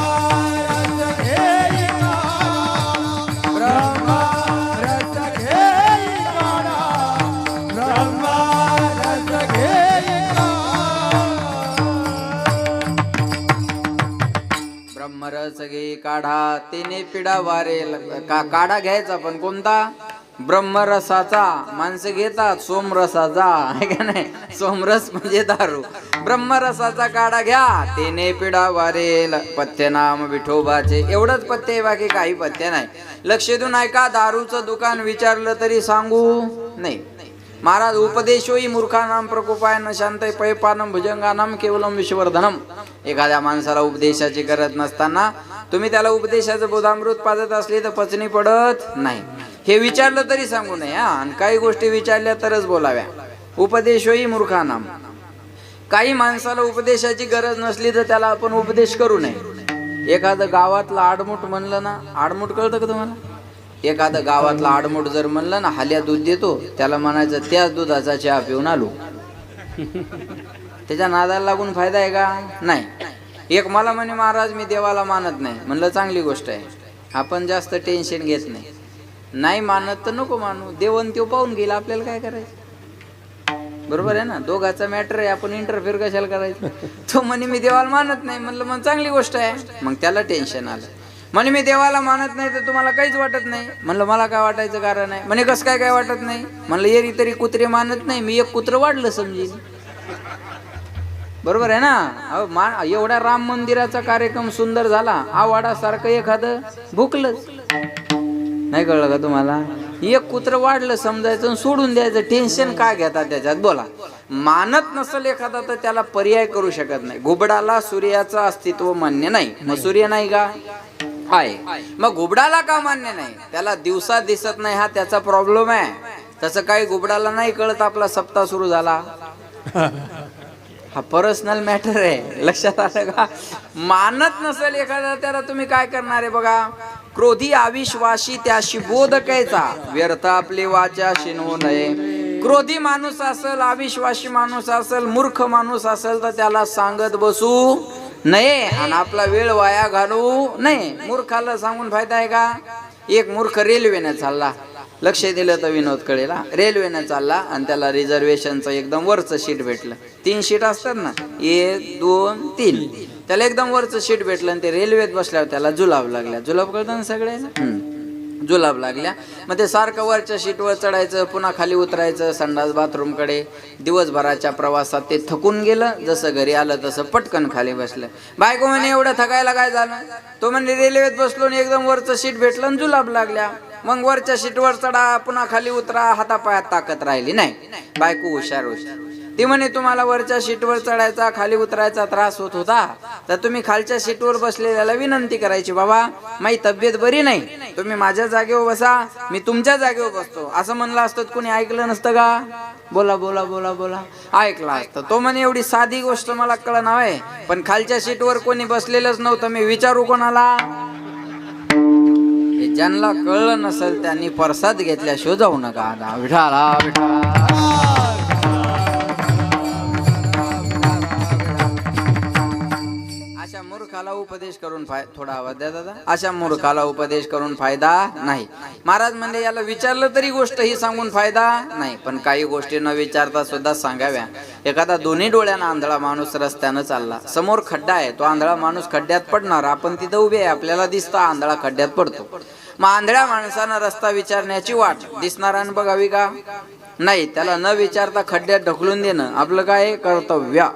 [SPEAKER 2] रस घेई काळा, ब्रह्म रस घेई काळा, ब्रह्म रस घेई काळा.
[SPEAKER 1] ब्रह्मरस घे काढा, तिने पिढा वारेल. काढा घ्यायचा पण कोणता? ब्रह्मरसाचा. माणसं घेतात सोमरसाचा, आहे का नाही? सोमरस म्हणजे दारू. ब्रह्मरसाचा काढा घ्या, तिने पिढा वारेल, पथ्य नाम विठोबाचे. एवढंच पथ्य आहे, बाकी काही पथ्य नाही. लक्ष देऊन ऐका, दारूचं दुकान विचारलं तरी सांगू नाही. महाराज उपदेशोही मूर्खानाम प्रकोपाय न शांतय पैपानम भुजंगानाम केवलम विश्ववर्धनम. एखाद्या माणसाला उपदेशाची गरज नसताना तुम्ही त्याला उपदेशाचं बोधामृत पाजत असले तर पचनी पडत नाही. हे विचारलं तरी सांगू नये हा. आणि काही गोष्टी विचारल्या तरच बोलाव्या. उपदेशोही मूर्खानाम. काही माणसाला उपदेशाची गरज नसली तर त्याला आपण उपदेश करू नये. एखादं गावातलं आडमुठ म्हणलं ना, आडमुठ कळतं का तुम्हाला? एखादं गावातलं आडमुठ जर म्हणलं ना, हाल्या दूध देतो, त्याला म्हणायचं त्याच दुधाचा चहा पिऊन आलो. त्याच्या नादाला लागून फायदा आहे का? नाही. एक मला म्हणे महाराज मी देवाला मानत नाही. म्हणलं चांगली गोष्ट आहे, आपण जास्त टेन्शन घेत नाही. नाही मानत तर नको मानू, देवन तो पाहून गेला, आपल्याला काय करायचं? बरोबर आहे ना? दोघाचा मॅटर आहे, आपण इंटरफेअर कशाला करायचं? तो म्हणे मी देवाला मानत नाही. म्हणलं मग चांगली गोष्ट आहे. मग त्याला टेन्शन आलं. म्हणे मी देवाला मानत नाही तर तुम्हाला काहीच वाटत नाही. म्हणलं मला काय वाटायचं कारण आहे. म्हणे कसं काय वाटत नाही? म्हणलं एरी तरी कुत्रे मानत नाही, मी एक कुत्र वाढलं समजेल. बरोबर आहे ना? एवढ्या राम मंदिराचा कार्यक्रम सुंदर झाला, आवाडासारखं एखादं भुकलं नाही. कळलं का तुम्हाला? एक कुत्र वाढलं समजायचं, सोडून द्यायचं. टेन्शन का घेता त्याच्यात? बोला. मानत नसेल एखादा तर त्याला पर्याय करू शकत नाही. घुबडाला सूर्याचं अस्तित्व मान्य नाही, मग सूर्य नाही का? आहे. मग घुबडाला का मान्य नाही? त्याला दिवसा दिसत नाही, हा त्याचा प्रॉब्लेम आहे. तसं काही घुबडाला नाही कळत आपला सप्ताह सुरू झाला. हा पर्सनल मॅटर आहे, लक्षात आलं का? मानत नसेल एखादा त्याला तुम्ही काय करणार आहे बघा. क्रोधी अविश्वासी त्याशी बोध कैचा, व्यर्थ आपली वाचा शिनवू नये. क्रोधी माणूस असेल, अविश्वासी माणूस असेल, मूर्ख माणूस असेल तर त्याला सांगत बसू नये आणि आपला वेळ वाया घालवू नये. मूर्खाला सांगून फायदा आहे का? एक मूर्ख रेल्वेने चालला, लक्ष दिलं तर विनोद कळेल. रेल्वेनं चालला आणि त्याला रिझर्वेशनचं एकदम वरचं सीट भेटलं. 3 सीट असतात ना, 1 2 3. त्याला एकदम वरचं सीट भेटलं आणि ते रेल्वेत बसल्यावर त्याला जुलाब लागल्या. जुलाब कळतं ना सगळ्यांना, जुलाब लागल्या. मग ते सारखं वरच्या सीटवर चढायचं, पुन्हा खाली उतरायचं संडास बाथरूमकडे. दिवसभराच्या प्रवासात ते थकून गेलं. जसं घरी आलं तसं पटकन खाली बसलं. बायको म्हणे एवढं थकायला काय झालं? तो म्हणजे रेल्वेत बसलो आणि एकदम वरचं सीट भेटलं आणि जुलाब लागल्या. मग वरच्या सीटवर चढा, पुन्हा खाली उतरा, हातापायात ताकद राहिली नाही. बायको हुशार हुशार ती म्हणे तुम्हाला वरच्या सीटवर चढायचा खाली उतरायचा त्रास होत होता तर तुम्ही खालच्या सीटवर बसलेल्याला विनंती करायची, बाबा माझी तब्येत बरी नाही, तुम्ही माझ्या जागेवर बसा, मी तुमच्या जागेवर बसतो. असं म्हणलं असतं कोणी ऐकलं नसतं का? बोला बोला बोला बोला, ऐकलं असतं. तो म्हणे एवढी साधी गोष्ट मला कळलं नाही, पण खालच्या सीटवर कोणी बसलेलंच नव्हतं, मी विचारू कोणाला? ज्यांना कळलं नसेल त्यांनी प्रसाद घेतल्याशिवाय जाऊ नका. विठाला विठाला. अशा मूर्खाला उपदेश करून थोडा आवाज द्या दादा. अशा मूर्खाला उपदेश करून फायदा नाही. महाराज म्हणजे याला विचारलं तरी गोष्ट ही सांगून फायदा नाही, पण काही गोष्टी न विचारता सुद्धा सांगाव्या. एखादा दोन्ही डोळ्यानं आंधळा माणूस रस्त्यानं चालला, समोर खड्डा आहे, तो आंधळा माणूस खड्ड्यात पडणार, आपण तिथं उभे आहे, आपल्याला दिसतं आंधळा खड्ड्यात पडतो. मग आंधळ्या माणसानं रस्ता विचारण्याची वाट दिसणाऱ्यानं बघावी का? नाही. त्याला न विचारता खड्ड्यात ढकलून देणं आपलं काय कर्तव्य,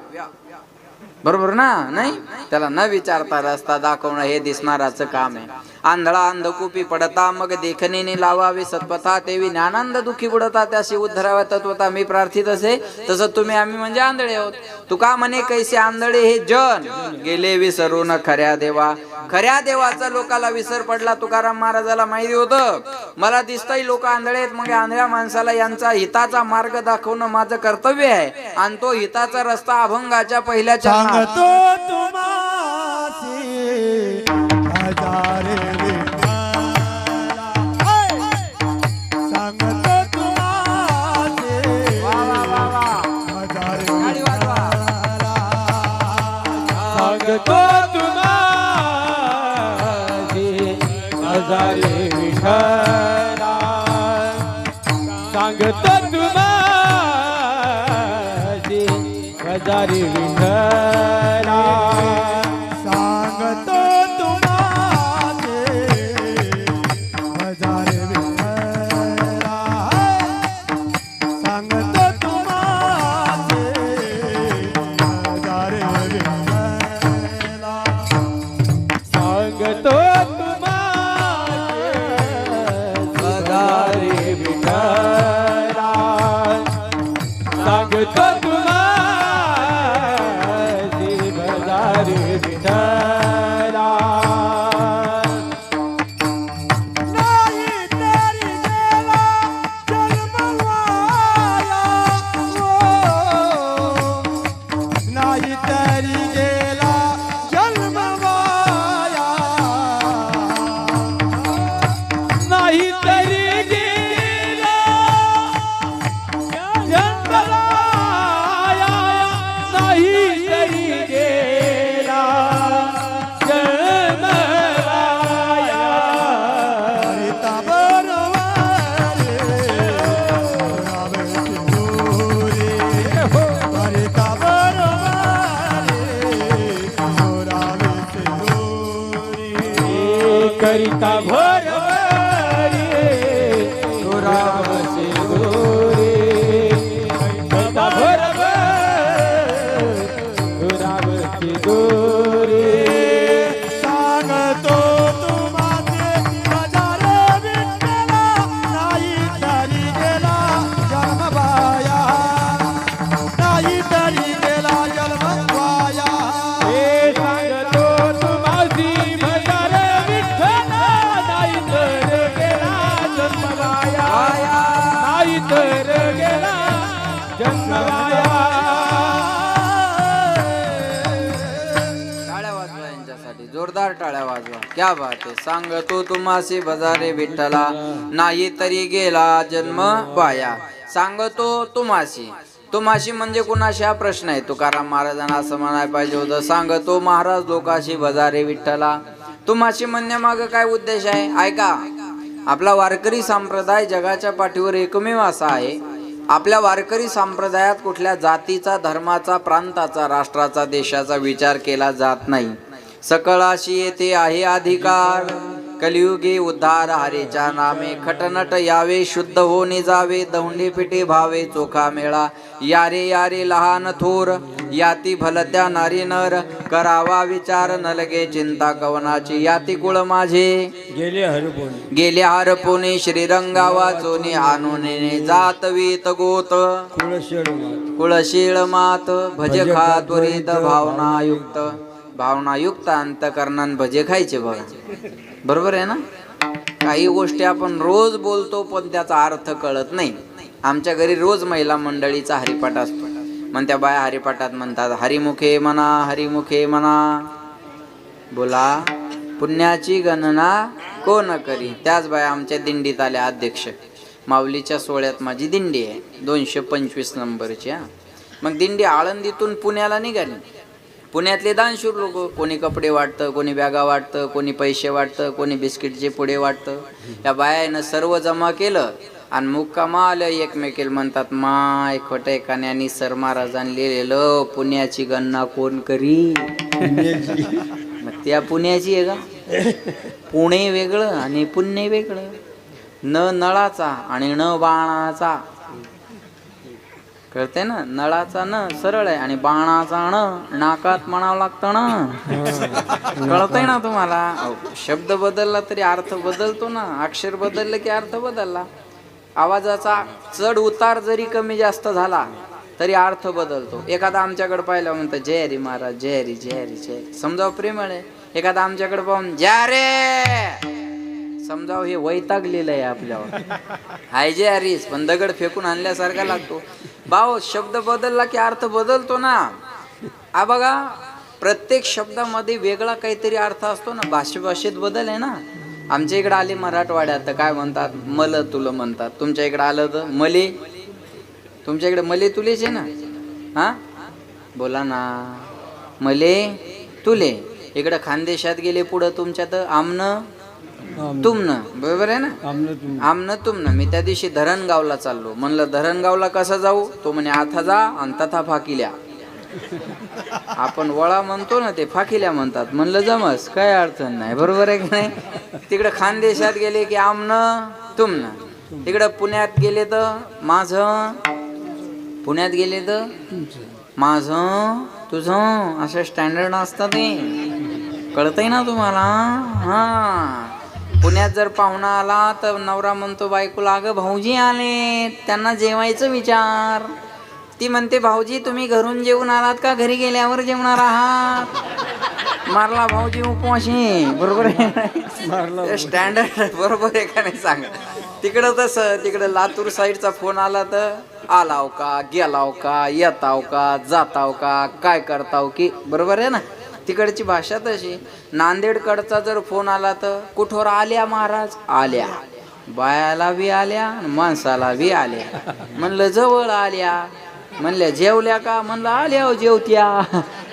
[SPEAKER 1] बरोबर ना? नाही, त्याला न विचारता रस्ता दाखवणं हे दिसणाराचं काम आहे. आंधळा अंधकूपी पडता मग देखणीने लावावे सत्पथा, तेवी ज्ञानांद दुःखी बुडता त्याशी उद्धराव्या तत्वता. मी प्रार्थित असे तसं तुम्ही आम्ही म्हणजे आंधळे आहोत. तुका म्हणे कैसे आंधळे हे जन गेले विसरून खऱ्या देवा. खऱ्या देवाचा लोकाला विसर पडला. तुकाराम महाराजाला माहिती होतं मला दिसतंय लोक आंधळे आहेत, मग आंधळ्या माणसाला यांचा हिताचा मार्ग दाखवणं माझं कर्तव्य आहे. आणि तो हिताचा रस्ता अभंगाच्या पहिल्या चरणात
[SPEAKER 2] हजारे विठ्ठला सांगतो तुम्हासी हजारे विठ्ठला सांगतो तुम्हासी हजारे विठ्ठला सांगतो तुम्हासी हजारे विठ्ठला सांगतो करिता भर रामसे गोरे करिता भर रामसे गोरे सांगतो तुम्हाचे हजारे विठ्ठला नाही तरी गेला जन्म वाया नाही तरी गेला जन्म वाया हे सांगतो तुम्हाची हजारे विठ्ठला नाही तर गेला जन्म वाया नाही तर गेला जन्म वाया.
[SPEAKER 1] टाळ्या वाजवा यांच्यासाठी, जोरदार टाळ्या वाजवा. क्या बात आहे. सांगतो तुम्हासी बजारे विठ्ठला नाही तरी गेला जन्म वाया. सांगतो तुम्हासी, तुम्हाशी म्हणजे कुणाशी हा प्रश्न आहे. तुकाराम महाराजांना असं म्हणायला पाहिजे होतं सांगतो महाराज लोकाशी बजारे विठ्ठला. तुम्हाशी म्हणण्यामागं काय उद्देश आहे ऐका. आपला वारकरी संप्रदाय जगाच्या पाठीवर एकमेव असा आहे. आपल्या वारकरी संप्रदायात कुठल्या जातीचा, धर्माचा, प्रांताचा, राष्ट्राचा, देशाचा विचार केला जात नाही. सकळाशी येथे आहे अधिकार. कलियुगी उद्धार हरीच्या नामे. खटनट यावे शुद्ध होणे जावे. दौंडी पिटे भावे चोखा मेळा. यारे यारे लहान थोर याती भलत्या नारी नर. करावा विचार न लगे चिंता कवनाची. याती कुळ माझे गेले हरपोने. श्रीरंगा वाचोने आणूने. जात वीत गोत कुळशीळ मात. भज खा त्वरित भावनायुक्त. भावनायुक्त अंतकरणान भजे खायचे बघा. बरोबर आहे ना. काही गोष्टी आपण रोज बोलतो पण त्याचा अर्थ कळत नाही. आमच्या घरी रोज महिला मंडळीचा हरिपाठ असतो. मग त्या बाया हरिपाठात म्हणतात हरिमुखे म्हणा, हरिमुखे म्हणा. बोला पुण्याची गणना कोण करी. त्याच बाया आमच्या दिंडीत आल्या. अध्यक्ष माऊलीच्या सोहळ्यात माझी दिंडी आहे 225 नंबरची. मग दिंडी आळंदीतून पुण्याला निघाली. पुण्यातले दानशूर लोक, कोणी कपडे वाटतं, कोणी बॅगा वाटतं, कोणी पैसे वाटतं, कोणी बिस्किटचे पुडे वाटतं. या बायानं सर्व जमा केलं आणि मुक्कामा आलं. एकमेकीला म्हणतात माय खोटे कान्यानी सर महाराजांनी लिहिलेलं पुण्याची गणना कोण करी. मग त्या पुण्याची आहे का. पुणे वेगळं आणि पुण्य वेगळं. न नळाचा आणि न बाणाचा. कळते ना. नळाचा न सरळ आहे आणि बाणाचा न नाकात म्हणावं लागतं ना. कळतंय ना तुम्हाला. शब्द बदलला तरी अर्थ बदलतो ना. अक्षर बदललं की अर्थ बदलला. आवाजाचा चढ उतार जरी कमी जास्त झाला तरी अर्थ बदलतो. एखादा आमच्याकडे पाहिलं म्हणतं जय हरी महाराज, जय हरी, जय हरी, जय. समजाव प्रेमळ आहे. एखादा आमच्याकडे पाहून जय रे समजाव हे वैतागलेलं आहे आपल्यावर. हाय जय हरीस पण दगड फेकून आणल्यासारखा लागतो. भाऊ शब्द बदलला की अर्थ बदलतो ना. बघा प्रत्येक शब्दामध्ये वेगळा काहीतरी अर्थ असतो ना. भाषेत बदल आहे ना. आमच्या इकडे आले मराठवाड्यात तर काय म्हणतात मल तुला म्हणतात. तुमच्या इकडे आलं तर मले. तुमच्या इकडे मले तुलेच आहे ना. हा बोला ना. मले तुले. इकडे खानदेशात गेले पुढं तुमच्यात आमनं तुमनं. बरोबर आहे ना. आमनं तुमनं. मी त्या दिवशी धरणगावला चाललो. म्हणलं धरणगावला कसं जाऊ. तो म्हणे आता जा आणि तथा फाकिल्या. आपण वळा म्हणतो ना ते फाकिल्या म्हणतात. म्हणलं जमस काय अडचण नाही. बरोबर आहे की नाही. तिकडे खानदेशात गेले की आमनं तुमनं. तिकडे पुण्यात गेले तर माझं. पुण्यात गेले तर माझं तुझं. असं स्टँडर्ड असतं ते. कळतंय ना तुम्हाला. हा पुण्यात जर पाहुणा आला तर नवरा म्हणतो बायकोला अगं भाऊजी आले त्यांना जेवायचं विचार. ती म्हणते भाऊजी तुम्ही घरून जेवून आलात का घरी गेल्यावर जेवणार आहात. मारला भाऊजी उपवाशी. बरोबर आहे. स्टँडर्ड बरोबर आहे का नाही सांगा. तिकडं तसं. तिकडं लातूर साईडचा फोन आला तर आलाव का, गेलाव का, येताव का, जाताव का, काय करताव की. बरोबर आहे ना. तिकडची भाषा तशी. नांदेडकडचा जर फोन आला तर कुठवर आल्या महाराज. आल्या. बायाला बी आल्या माणसाला बी आल्या. म्हणलं जवळ आल्या. म्हणल्या जेवल्या का. म्हणलं आल्या जेवत्या.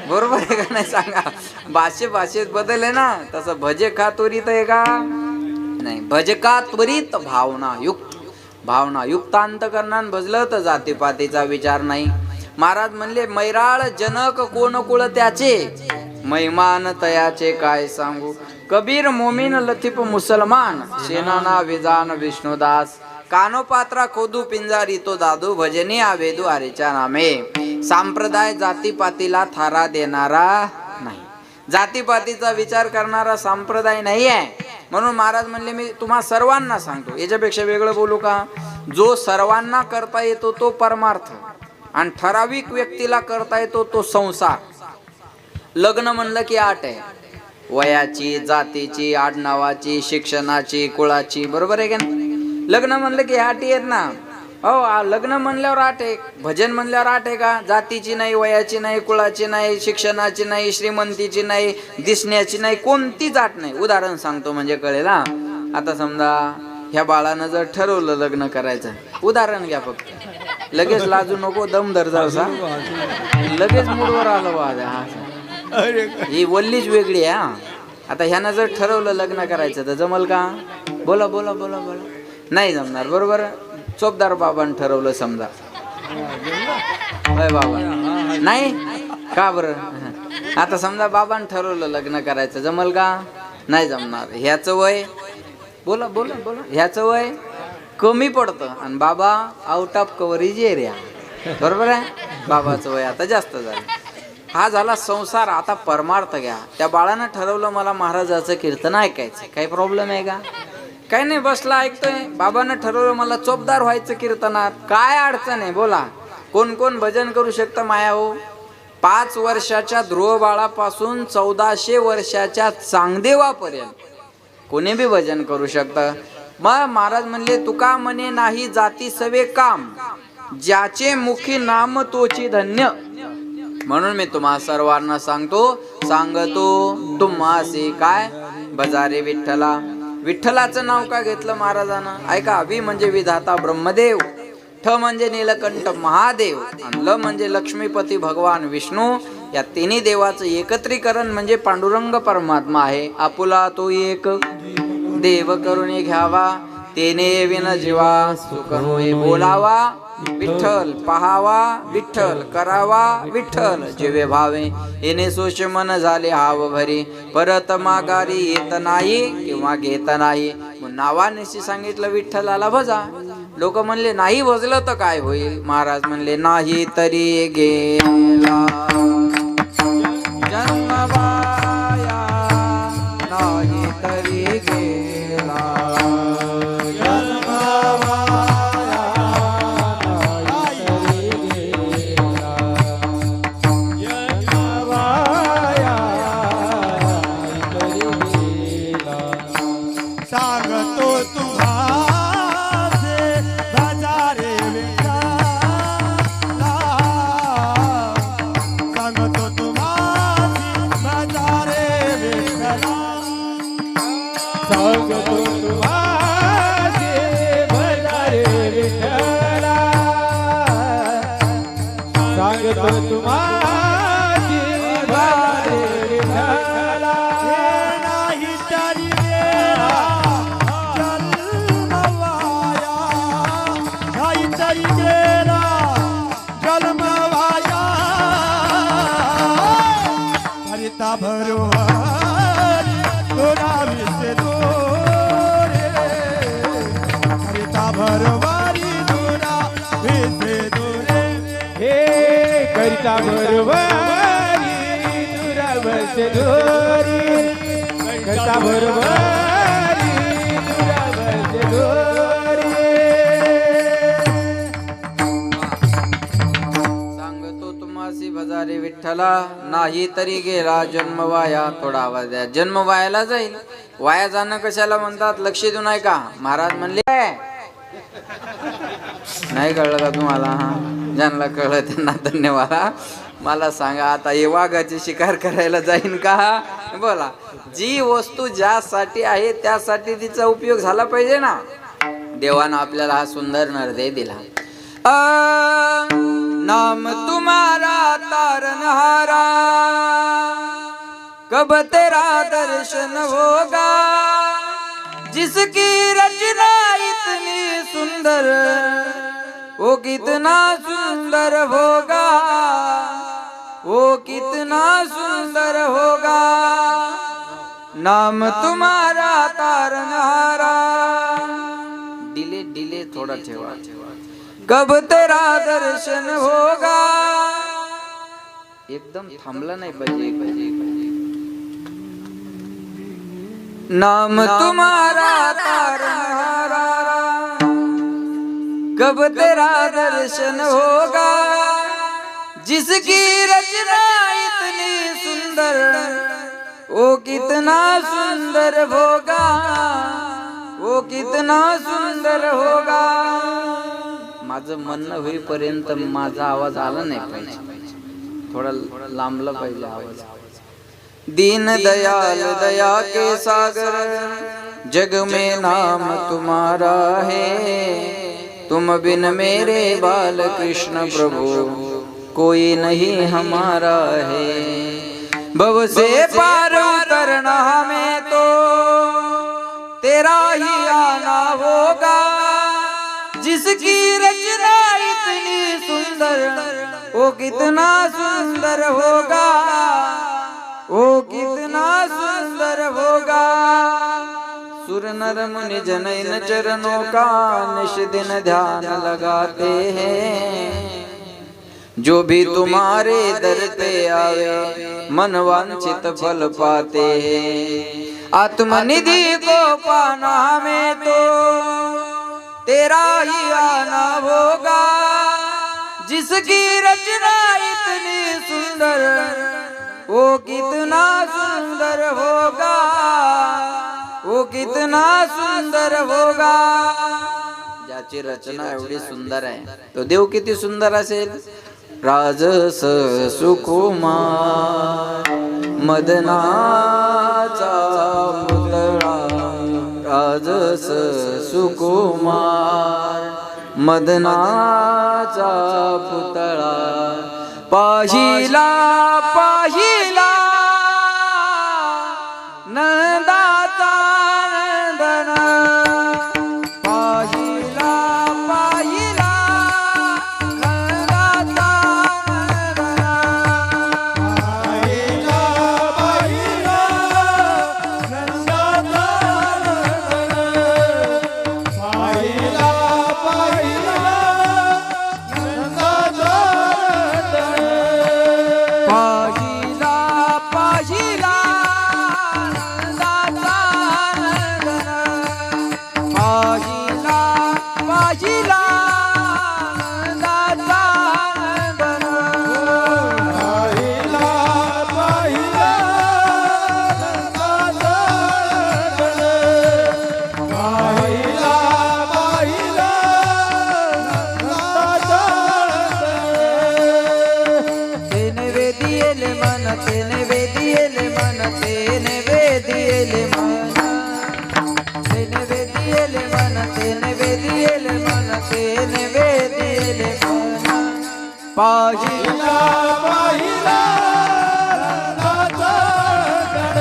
[SPEAKER 1] बरोबर आहे का नाही सांगा. भाषेत बदल आहे ना. तसं भजे खा त्वरित आहे का नाही. भज का त्वरित भावनायुक्त. भावनायुक्त अंतकरणान भजलं तर जातीपातीचा विचार नाही. महाराज म्हणले मैराळ जनक कोण कुळ त्याचे. मैमान तयाचे काय सांगू. कबीर मोमीन लतीफ मुसलमान. शेनाना विजान विष्णुदास. कानोपात्रा खोदू पिंजारी तो दादू. भजनी आवेदू हरीच्या नामे. संप्रदाय जातीपातीला थारा देणारा नाही. जातीपातीचा विचार करणारा संप्रदाय नाही आहे. म्हणून महाराज म्हणले मी तुम्हा सर्वांना सांगतो. याच्यापेक्षा वेगळं बोलू का. जो सर्वांना करता येतो तो परमार्थ आणि ठराविक व्यक्तीला करता येतो तो संसार. लग्न म्हणलं की आट आहे. वयाची, जातीची, आडनावाची, शिक्षणाची, कुळाची. बरोबर आहे का नाही. लग्न म्हणलं की आटी आहेत ना. हो लग्न म्हणल्यावर आठ आहे. भजन म्हणल्यावर आठ आहे का. जातीची नाही, वयाची नाही, कुळाची नाही, शिक्षणाची नाही, श्रीमंतीची नाही, दिसण्याची नाही, कोणतीच आठ नाही. उदाहरण सांगतो म्हणजे कळेल. आता समजा ह्या बाळानं जर ठरवलं लग्न करायचं. उदाहरण घ्या फक्त. लगेच लाजू नको. दम धर जावसा. लगेच मूडवर आलं बा. ही वल्लीच वेगळी आहे. आता ह्यानं जर ठरवलं लग्न करायचं तर जमल का. बोला बोला बोला बोला. नाही जमणार. बरोबर. चोपदार बाबांनी ठरवलं समजा. होय बाबा. नाही का बरं. आता समजा बाबांनी ठरवलं लग्न करायचं, जमल का. नाही जमणार. ह्याचं वय बोला बोला बोला ह्याचं वय कमी पडतं आणि बाबा आउट ऑफ कव्हरेज एरिया. बरोबर आहे. बाबाचं वय आता जास्त झालं. हा झाला संसार. आता परमार्थ घ्या. त्या बाळानं ठरवलं मला महाराजाचं कीर्तन ऐकायचं. काही प्रॉब्लेम आहे का. काही नाही. बसला ऐकतोय. बाबानं ठरवलं मला चोपदार व्हायचं कीर्तनात. काय अडचण आहे बोला. कोण कोण भजन करू शकतं माया हो. 5 वर्षाच्या ध्रुव बाळापासून 1400 वर्षाच्या चांगदेवापर्यंत कोणी बी भजन करू शकतं. मग महाराज म्हणले तुका म्हणे नाही जाती सवे काम, ज्याचे मुखी नाम तोची धन्य. म्हणून मी तुम्हा सर्वांना सांगतो तुम्हासी काय बजारे विठ्ठला. विठ्ठलाचं नाव का घेतलं महाराजांना ऐका. अभि म्हणजे विधाता ब्रह्मदेव, ठ म्हणजे नीलकंठ महादेव आणि ल म्हणजे लक्ष्मीपती भगवान विष्णू. या तिन्ही देवाचं एकत्रीकरण म्हणजे पांडुरंग परमात्मा आहे. आपुला तो एक देव करून घ्यावा, तेने विन जीवा सुख होय बोलावा. विठ्ठल पहावा, विठ्ठल करावा, विठ्ठल जीवे भावे. येणे सोश मन झाले हाव भरी, परत माघारी येत नाही किंवा घेत नाही. नावानिशी सांगितलं विठ्ठलाला भजा. लोक म्हणले नाही भजलं तर काय होईल. महाराज म्हणले नाही तरी गेला जन्म वाया, नाही तरी गेला जन्म वाया, नाही तरी गेला जन्म वाया, नाही तरी गेला.
[SPEAKER 2] सांगतो तुम्हा
[SPEAKER 3] करिता भरवारी दुरावसे दोरी, करिता भरवारी दुरावसे दोरी.
[SPEAKER 1] सांगतो तुम्हासी भजारे विठ्ठला, नाही तरी गेला जन्म वाया. थोडा आवाज द्या. जन्म वायाला जाईल. वाया जाणं कशाला म्हणतात लक्ष देऊ नाही का. महाराज म्हणले नाही कळलं का तुम्हाला. ज्यांना कळलं त्यांना धन्यवाद. मला सांगा आता हे वाघाची शिकार करायला जाईन का. बोला. जी वस्तू ज्यासाठी आहे त्यासाठी तिचा उपयोग झाला पाहिजे ना. देवानं आपल्याला हा सुंदर नरदेह दिला. नाम तुम्हारा तारनहारा, कब तेरा दर्शन होगा. जिसकी रचना इतनी सुंदर, वो कितना सुंदर होगा, वो कितना सुंदर होगा. नाम तुम्हारा तारनहारा. डिले थोड़ा ठेवा. कब तेरा दर्शन होगा. एकदम थांबला नाही पाहिजे. नाम तुम्हारा तारनहारा, कब तेरा दर्शन होगा. जिसकी रचना इतनी सुंदर, वो कितना सुंदर होगा, वो कितना सुंदर होगा. माझं म्हणणं होईपर्यंत माझा आवाज आला नाही पाहिजे. थोडा लांबला पाहिजे आवाज. दीन दयाल दया के सागर, जग में नाम तुम्हारा है. तुम बिन मेरे बाल कृष्ण प्रभु, कोई नहीं हमारा है. भव से पार उतरना हमें तो तेरा ही आना होगा, जिसकी रचना इतनी सुंदर, वो कितना सुंदर होगा, वो कितना सुंदर होगा। सुर नर मुनि जन इन चरणों का निश दिन ध्यान लगाते हैं, जो भी तुम्हारे दर पे आवे मन वांछित फल पाते हैं। आत्मनिधि को पाना में तो तेरा ही आना होगा, जिसकी रचना इतनी सुंदर, वो कितना सुंदर होगा, वो कितना सुंदर होगा। ज्याची रचना एवढी सुंदर आहे तो देव किती सुंदर असेल। राजस सुकुमार मदनाचा पुतळा, राजस सुकुमार मदनाचा पुतळा, पाहिला पाहिला नंदाचा नंदन, पाहिला पाहिला नंदाचा नंदन,
[SPEAKER 2] पाहिला पाहिला नंदाचा नंदन, पाहिला पाहिला नंदाचा नंदन,
[SPEAKER 1] पाहिला पाहिला
[SPEAKER 2] पाहिला पाहिला नंदाचा नंदन,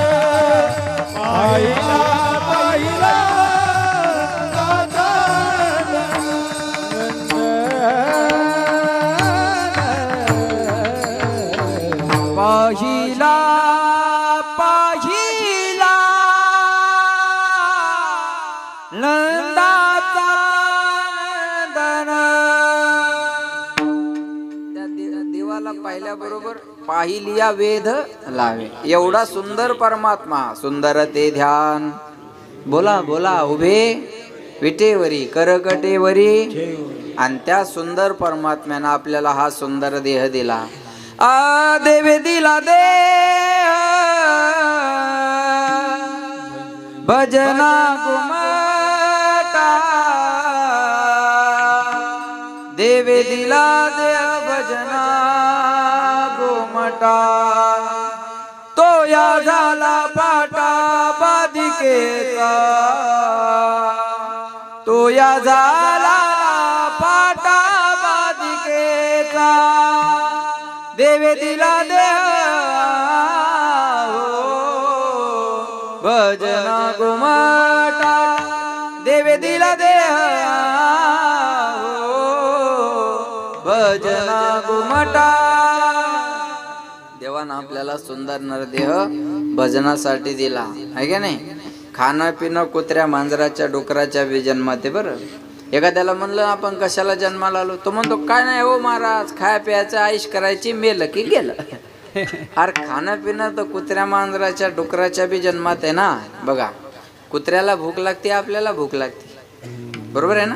[SPEAKER 2] पाहिला पाहिला नंदाचा नंदन,
[SPEAKER 1] पाहिला पाहिला नंदाचा नंदन। त्या देवाला पाहिल्याबरोबर पाहिलिया वेध लावे, एवढा सुंदर परमात्मा, सुंदर ते ध्यान। बोला बोला उभे विटेवरी करकटेवरी, आणि त्या सुंदर परमात्म्यानं आपल्याला हा सुंदर देह दिला। आ देवे दिला दे भजना गुमटा, देवे दिला दे भजना गुमटा, तो या झाला पाटा बाधिकेचा, तो या झाला पाटा बाधिकेचा, देवे दिला दे भजना गुमटा, देवे दिला दे भजना गुमटा। देवानं आपल्याला सुंदर नरदेह भजनासाठी दिला आहे का नाही। खाणं पिणं कुत्र्या मांजराच्या डुकराच्या बी जन्माते बरं। एखाद्याला म्हणलं आपण कशाला जन्माला आलो, तो म्हणतो काय नाही हो महाराज, खाया प्यायचं आईश करायची, मेलं की गेलं। अरे खाणं पिणं तर कुत्र्या मांजराच्या डुकराच्या बी जन्मात आहे ना। बघा कुत्र्याला भूक लागते, आपल्याला भूक लागते, बरोबर आहे ना।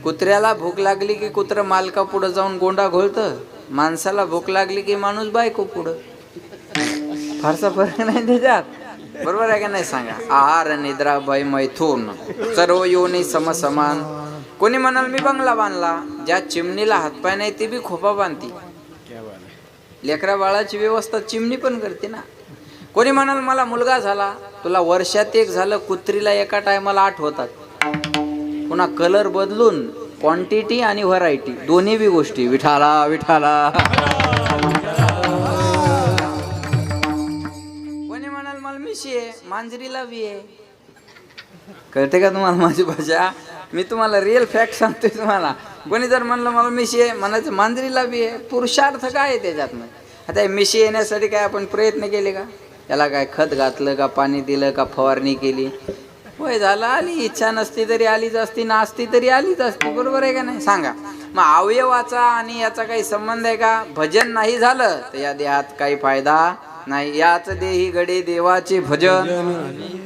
[SPEAKER 1] कुत्र्याला भूक लागली की कुत्र मालका पुढे जाऊन गोंडा घोळतं, माणसाला भूक लागली की माणूस बायको पुढं, फारसा फरक नाही त्याच्यात, बरोबर आहे का नाही सांगा। आहार निद्रा भय मैथून सर्व योनी समसमान। कोणी म्हणाल मी बंगला बांधला, ज्या चिमणीला हातपाय नाही ती बी खोपा बांधती, लेकरा बाळाची व्यवस्था चिमणी पण करते ना। कोणी म्हणाल मला मुलगा झाला, तुला वर्षात एक झालं, कुत्रीला एका टायमाला 8 होतात। पुन्हा कलर बदलून क्वांटिटी आणि व्हरायटी दोन्ही बी गोष्टी, विठाला विठाला। कोणी म्हणाल मला मिशी आहे, मांजरीला बी आहे, कळते का तुम्हाला माझी भाषा? मी तुम्हाला रिअल फॅक्ट सांगतोय तुम्हाला. कोणी जर म्हणलं मला मिशी आहे, म्हणायचं मांजरीला बी आहे. पुरुषार्थ काय आहे त्याच्यातनं? आता हे मिशी येण्यासाठी काय आपण प्रयत्न केले का? त्याला काय खत घातलं का, पाणी दिलं का, फवारणी केली? होय झालं, आली. इच्छा नसती तरी आलीच असती, नासती तरी आलीच असती. बरोबर आहे का नाही? सांगा. मग अवयवाचा आणि याचा काही संबंध आहे का? भजन नाही झालं तर या देहात काही फायदा नाही. याच देही गडे देवाचे भजन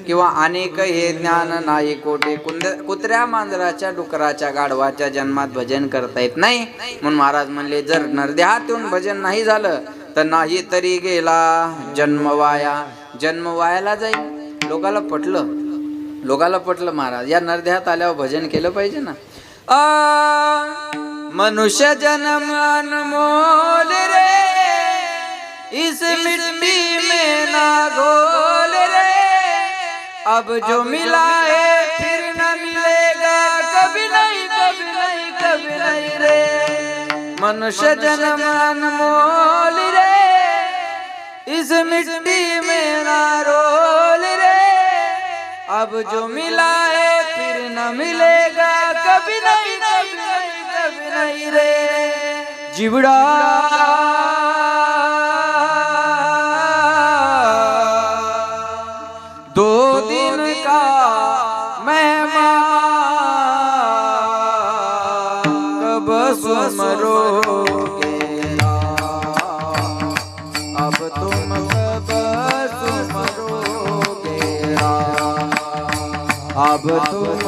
[SPEAKER 1] किंवा अनेक हे ज्ञान नाही कोटे. कुत्र्या मांजराच्या डुकराच्या गाढवाच्या जन्मात भजन करता येत नाही. म्हणून महाराज म्हणले जर नरदेहात येऊन भजन नाही झालं तर नाही तरी गेला जन्म वाया. जन्म वायाला जाईल. लोकाला पटलं महाराज या नरदेहात आल्यावर भजन केलं पाहिजे ना. मनुष्य जन्म अनमोल रे, इस मिट्टी में ना घोल रे. अब जो मिला है फिर न मिलेगा, कभी नहीं कभी नहीं कभी नहीं रे. मनुष्य जन्म अनमोल रे, इस मिट्टी में ना रोल रे. अब जो मिला है फिर न मिलेगा, कभी नहीं कभी नहीं कभी नहीं रे. जीवड़ा दो दिन का मेहमान, कब सुमरोगे अब तुम, कब सुमरोगे अब तुम,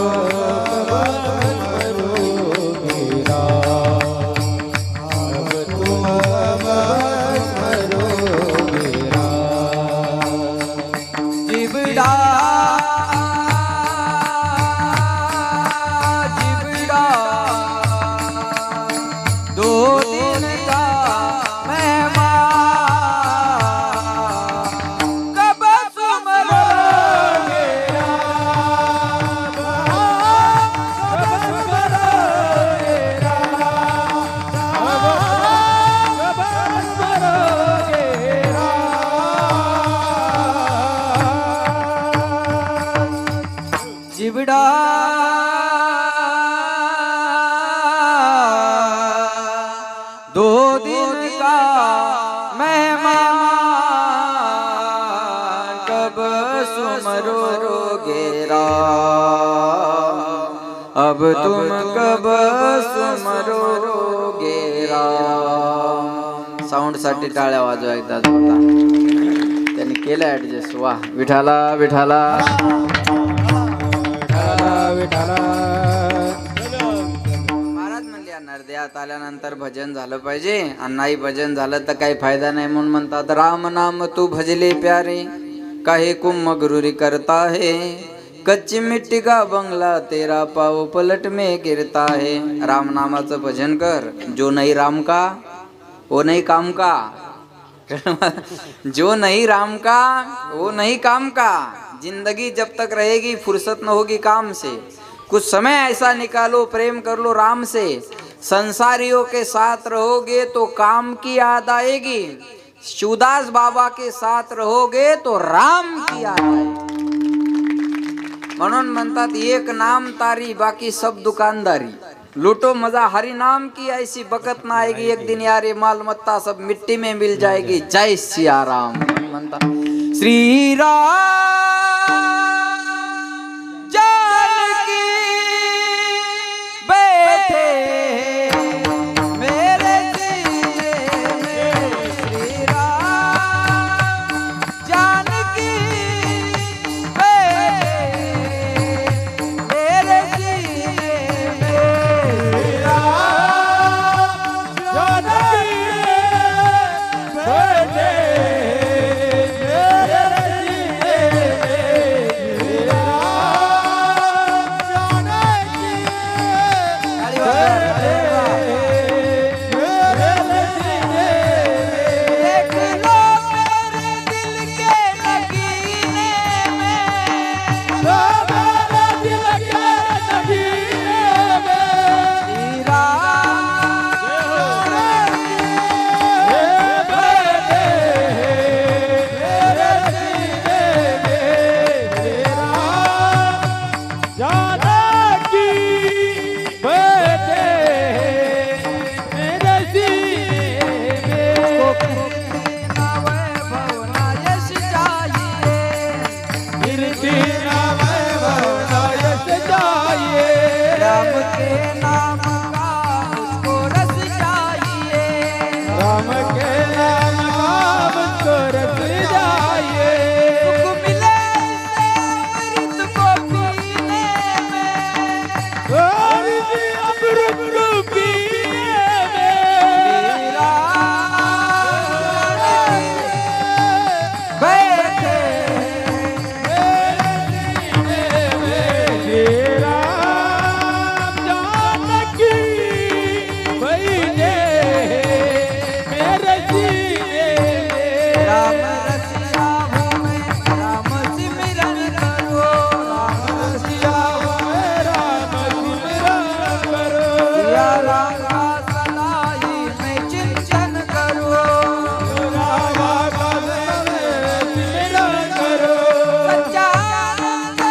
[SPEAKER 1] जिबड़ा दो दिन का मेहमान, कब सुमरोगे राम अब तुम, कब सुमरोगे राम. साऊंड साठी टाळ्या वाजवा एकदा जोरदार. त्यांनी केलं ऍडजस्ट. वा विठाला विठाला महाराज म्हणले नरदेहात आल्यानंतर भजन झालं पाहिजे. आणि नाही भजन झालं तर काही फायदा नाही. म्हणून म्हणतात राम नाम तू भजले प्यारे, काहे कुम गुरुरी करता है. कच्ची मिट्टी का बंगला तेरा पाव पलट में गिरता है. राम नामाचं भजन कर. जो नहीं राम का वो नहीं काम का. जो नहीं राम का वो नहीं काम का. जिंदगी जब तक रहेगी फुर्सत न होगी काम से. कुछ समय ऐसा निकालो, प्रेम कर लो राम से. संसारियों के साथ रहोगे तो काम की याद आएगी. शिवदास बाबा के साथ रहोगे तो राम की याद आएगी. म्हणून म्हणतात एक नाम तारी बाकी सब दुकानदारी. लूटो मजा हरि नाम की ऐसी बकत ना आएगी. एक दिन यारे माल मत्ता सब मिट्टी में मिल जाएगी. जय सिया राम. म्हणतात श्री राम जानकी बैठे मेरे सीने में. श्री राम जानकी बैठे मेरे सीने में.
[SPEAKER 2] श्री राम जानकी बैठे मेरे सीने में.
[SPEAKER 3] हरि जी अमृत रूपी
[SPEAKER 1] मेरा बैठे
[SPEAKER 3] श्री राम जानकी बैठे मेरे सीने में।
[SPEAKER 1] राम रसिया हूँ मैं, राम सिमरन करो, राम रसिया हूँ मैं,
[SPEAKER 3] राम सिमरन करो।
[SPEAKER 1] या राम का सलाही मैं चिंतन करो,
[SPEAKER 3] राम का सिमरन करो।
[SPEAKER 1] सच्चानंद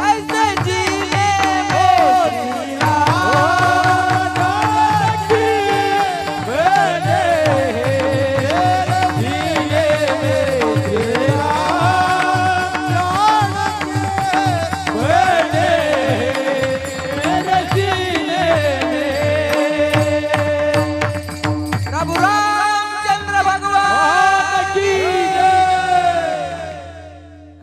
[SPEAKER 1] ऐसे जीने में प्रभु रामचंद्र भगवान की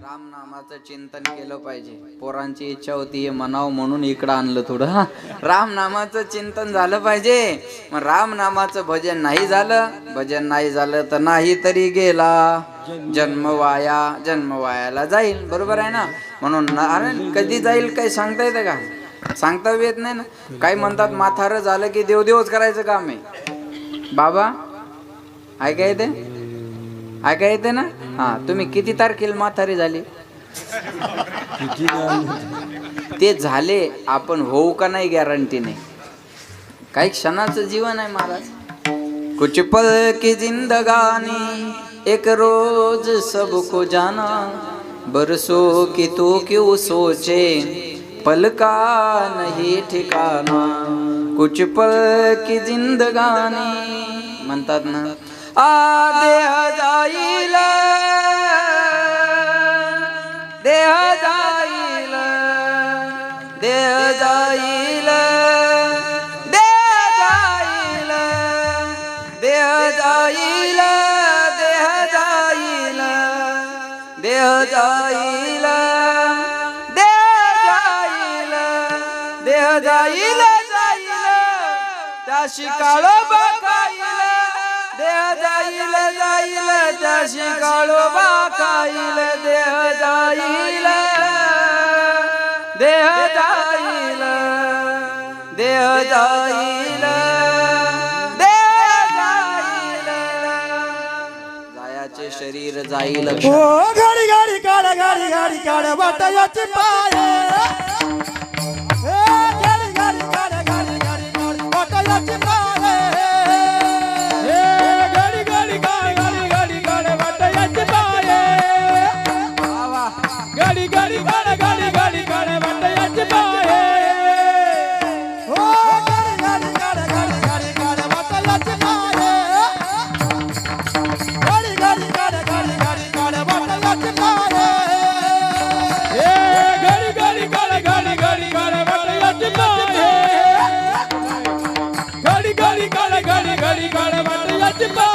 [SPEAKER 1] राम नामाचं चिंतन केलं पाहिजे. पोरांची इच्छा होती हे म्हणावं म्हणून इकडं आणलं थोडं. हा, राम नामाचं चिंतन झालं पाहिजे. मग राम नामाचं भजन नाही झालं, भजन नाही झालं तर नाही तरी गेला जन्म वाया, जन्म वायाला जाईल. बरोबर आहे ना. म्हणून अरे कधी जाईल काही सांगता येतं का? सांगता येत नाही ना. काही म्हणतात म्हातारं झालं की देवदेवच करायचं काम आहे. बाबा ऐका येते, ऐका येते ना. हा, तुम्ही किती तारखेला म्हातारी झाली? ते झाले, आपण होऊ का नाही गॅरंटी नाही. काही क्षणाचं जीवन आहे महाराज. कुछ पल की जिंदगानी एक रोज सबको जाना, बरसों की तो क्यों सोचे पल का नहीं ठिकाना. कुछ पल की जिंदगानी म्हणतात ना. देह जाईल, देह जाईल, देह जाईल, देह जाईल, देह जाईल, देह जाईल, देह जाईल, देह जाईल, देह जाईल, जाईल त्याशी काळोबा खाईल, देह जाईल, जाईल त्याशी काळोबा खाईल, देह जाईल, देह जाईल, देह जाईल, देह जाईल, जायाचे शरीर जाईल.
[SPEAKER 2] ओ गाडी गाडी काढ, गाडी गाडी काढ वाटायाची पाय. गाडी गाडी काढ, गाडी गाडी काढ वाटायाची पाय.
[SPEAKER 3] गाडी गाडी गाडी गाडी गाडी गाडी वाटायची पाय. गाडी गाडी गाडी गाडी गाडी गाडी वाटायची पाय.
[SPEAKER 2] ओ गाडी गाडी काढ, गाडी गाडी काढ वाटायाची पाय. गाडी गाडी काढ, गाडी गाडी काढ वाटायाची पाय.
[SPEAKER 3] गाडी गाडी गाडी गाडी गाडी गाडी वाटायची पाय. गाडी गाडी गाडी गाडी गाडी गाडी वाटायची पाय.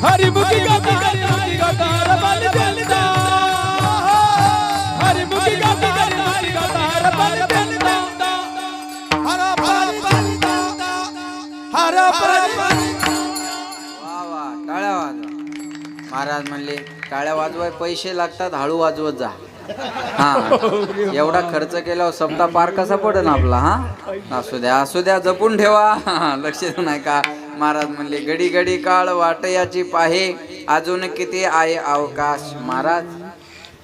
[SPEAKER 3] हरिमुखी गाती हरिमुखी गाता हर बल चलता. हरिमुखी गाती हरिमुखी गाता हर बल चलता.
[SPEAKER 1] वा वा, टाळ्या वाजवा. महाराज म्हणले टाळ्या वाजवाय पैसे लागतात, हळू वाजवत जा. हा, एवढा खर्च केल्यावर सप्ताह पार कसा पडेल आपला. हा, असू द्या असू द्या, जपून ठेवा. लक्ष देऊ नाही का. महाराज म्हणले घडी घडी काळ वाटयाची पाहे, अजून किती आहे अवकाश. महाराज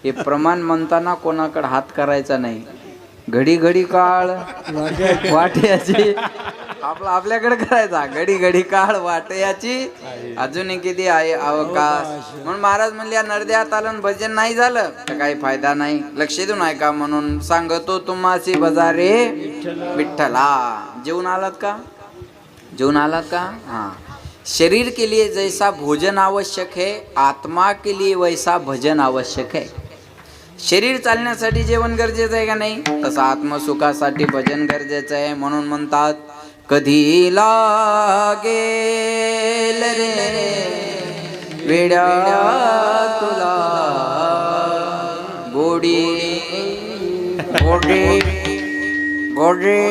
[SPEAKER 1] हे प्रमाण म्हणताना कोणाकडे हात करायचा नाही. घडी घडी काळ वाटयाची आपल्याकडे करायचा घडी घडी काळ वाट याची अजून किती आहे अवकाश. म्हणून महाराज म्हणले नरद्यात आलं भजन नाही झालं तर काही फायदा नाही. लक्ष देऊ नाही का म्हणून सांगतो तुम्हासी बजारे विठ्ठला. जेवून आलात का? जेवून आलात का? हाँ. शरीर के लिए जैसा भोजन आवश्यक है आत्मा के लिए वैसा भजन आवश्यक है. शरीर चालण्यासाठी जेवण गरजेचं आहे का नाही तसं आत्मसुखासाठी भजन गरजेचं आहे. म्हणून म्हणतात कधी लागेल रे वेड्या तुला गोडी गोडी गोडी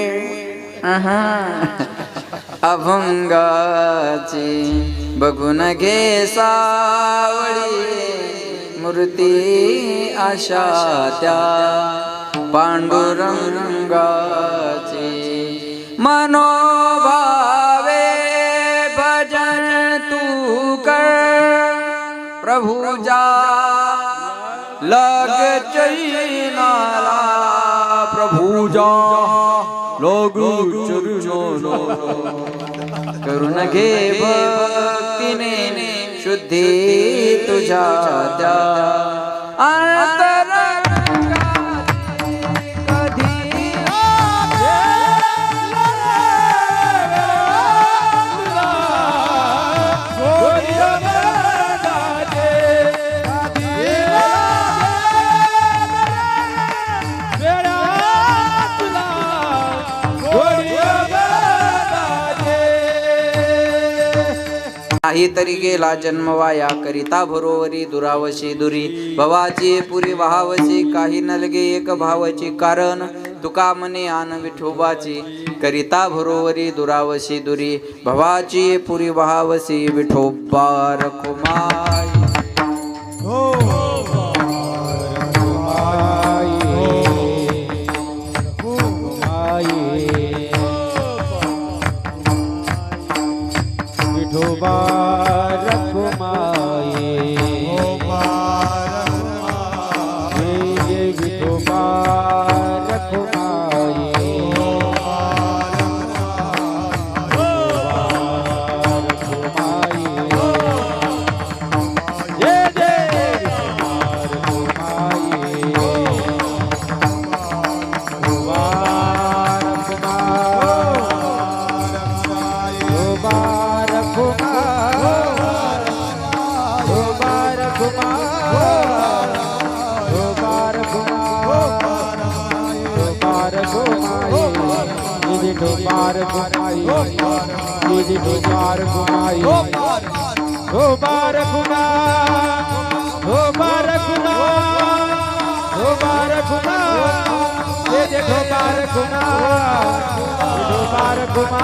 [SPEAKER 1] अभंगाची बघून घे सावळी मूर्ती आशा त्या पांडुरंगाची. मनोभावे भजन तू कर प्रभुजा लग चैनाला प्रभुजा
[SPEAKER 3] लोग
[SPEAKER 1] करून घे भक्तीने शुद्धी तुझ्या त्या काहीतरी गेला जन्म वाया करिता भरोवरी दुरावशी दुरी भवाची पुरी वहावची काही नलगे एक भावची कारण तुका मने आन विठोबाची करिता भरोवरी दुरावशी दुरी भवाची पुरी वहावशी विठोबा रखुमाई.
[SPEAKER 3] विठोबा रखुमाई जय विठोबा रखुमाई जय जय बार घुमाई दीदी बार घुमाई ओ बार घुमा ओ बार घुमा ओ बार घुमा ये देखो बार घुमा ओ बार घुमा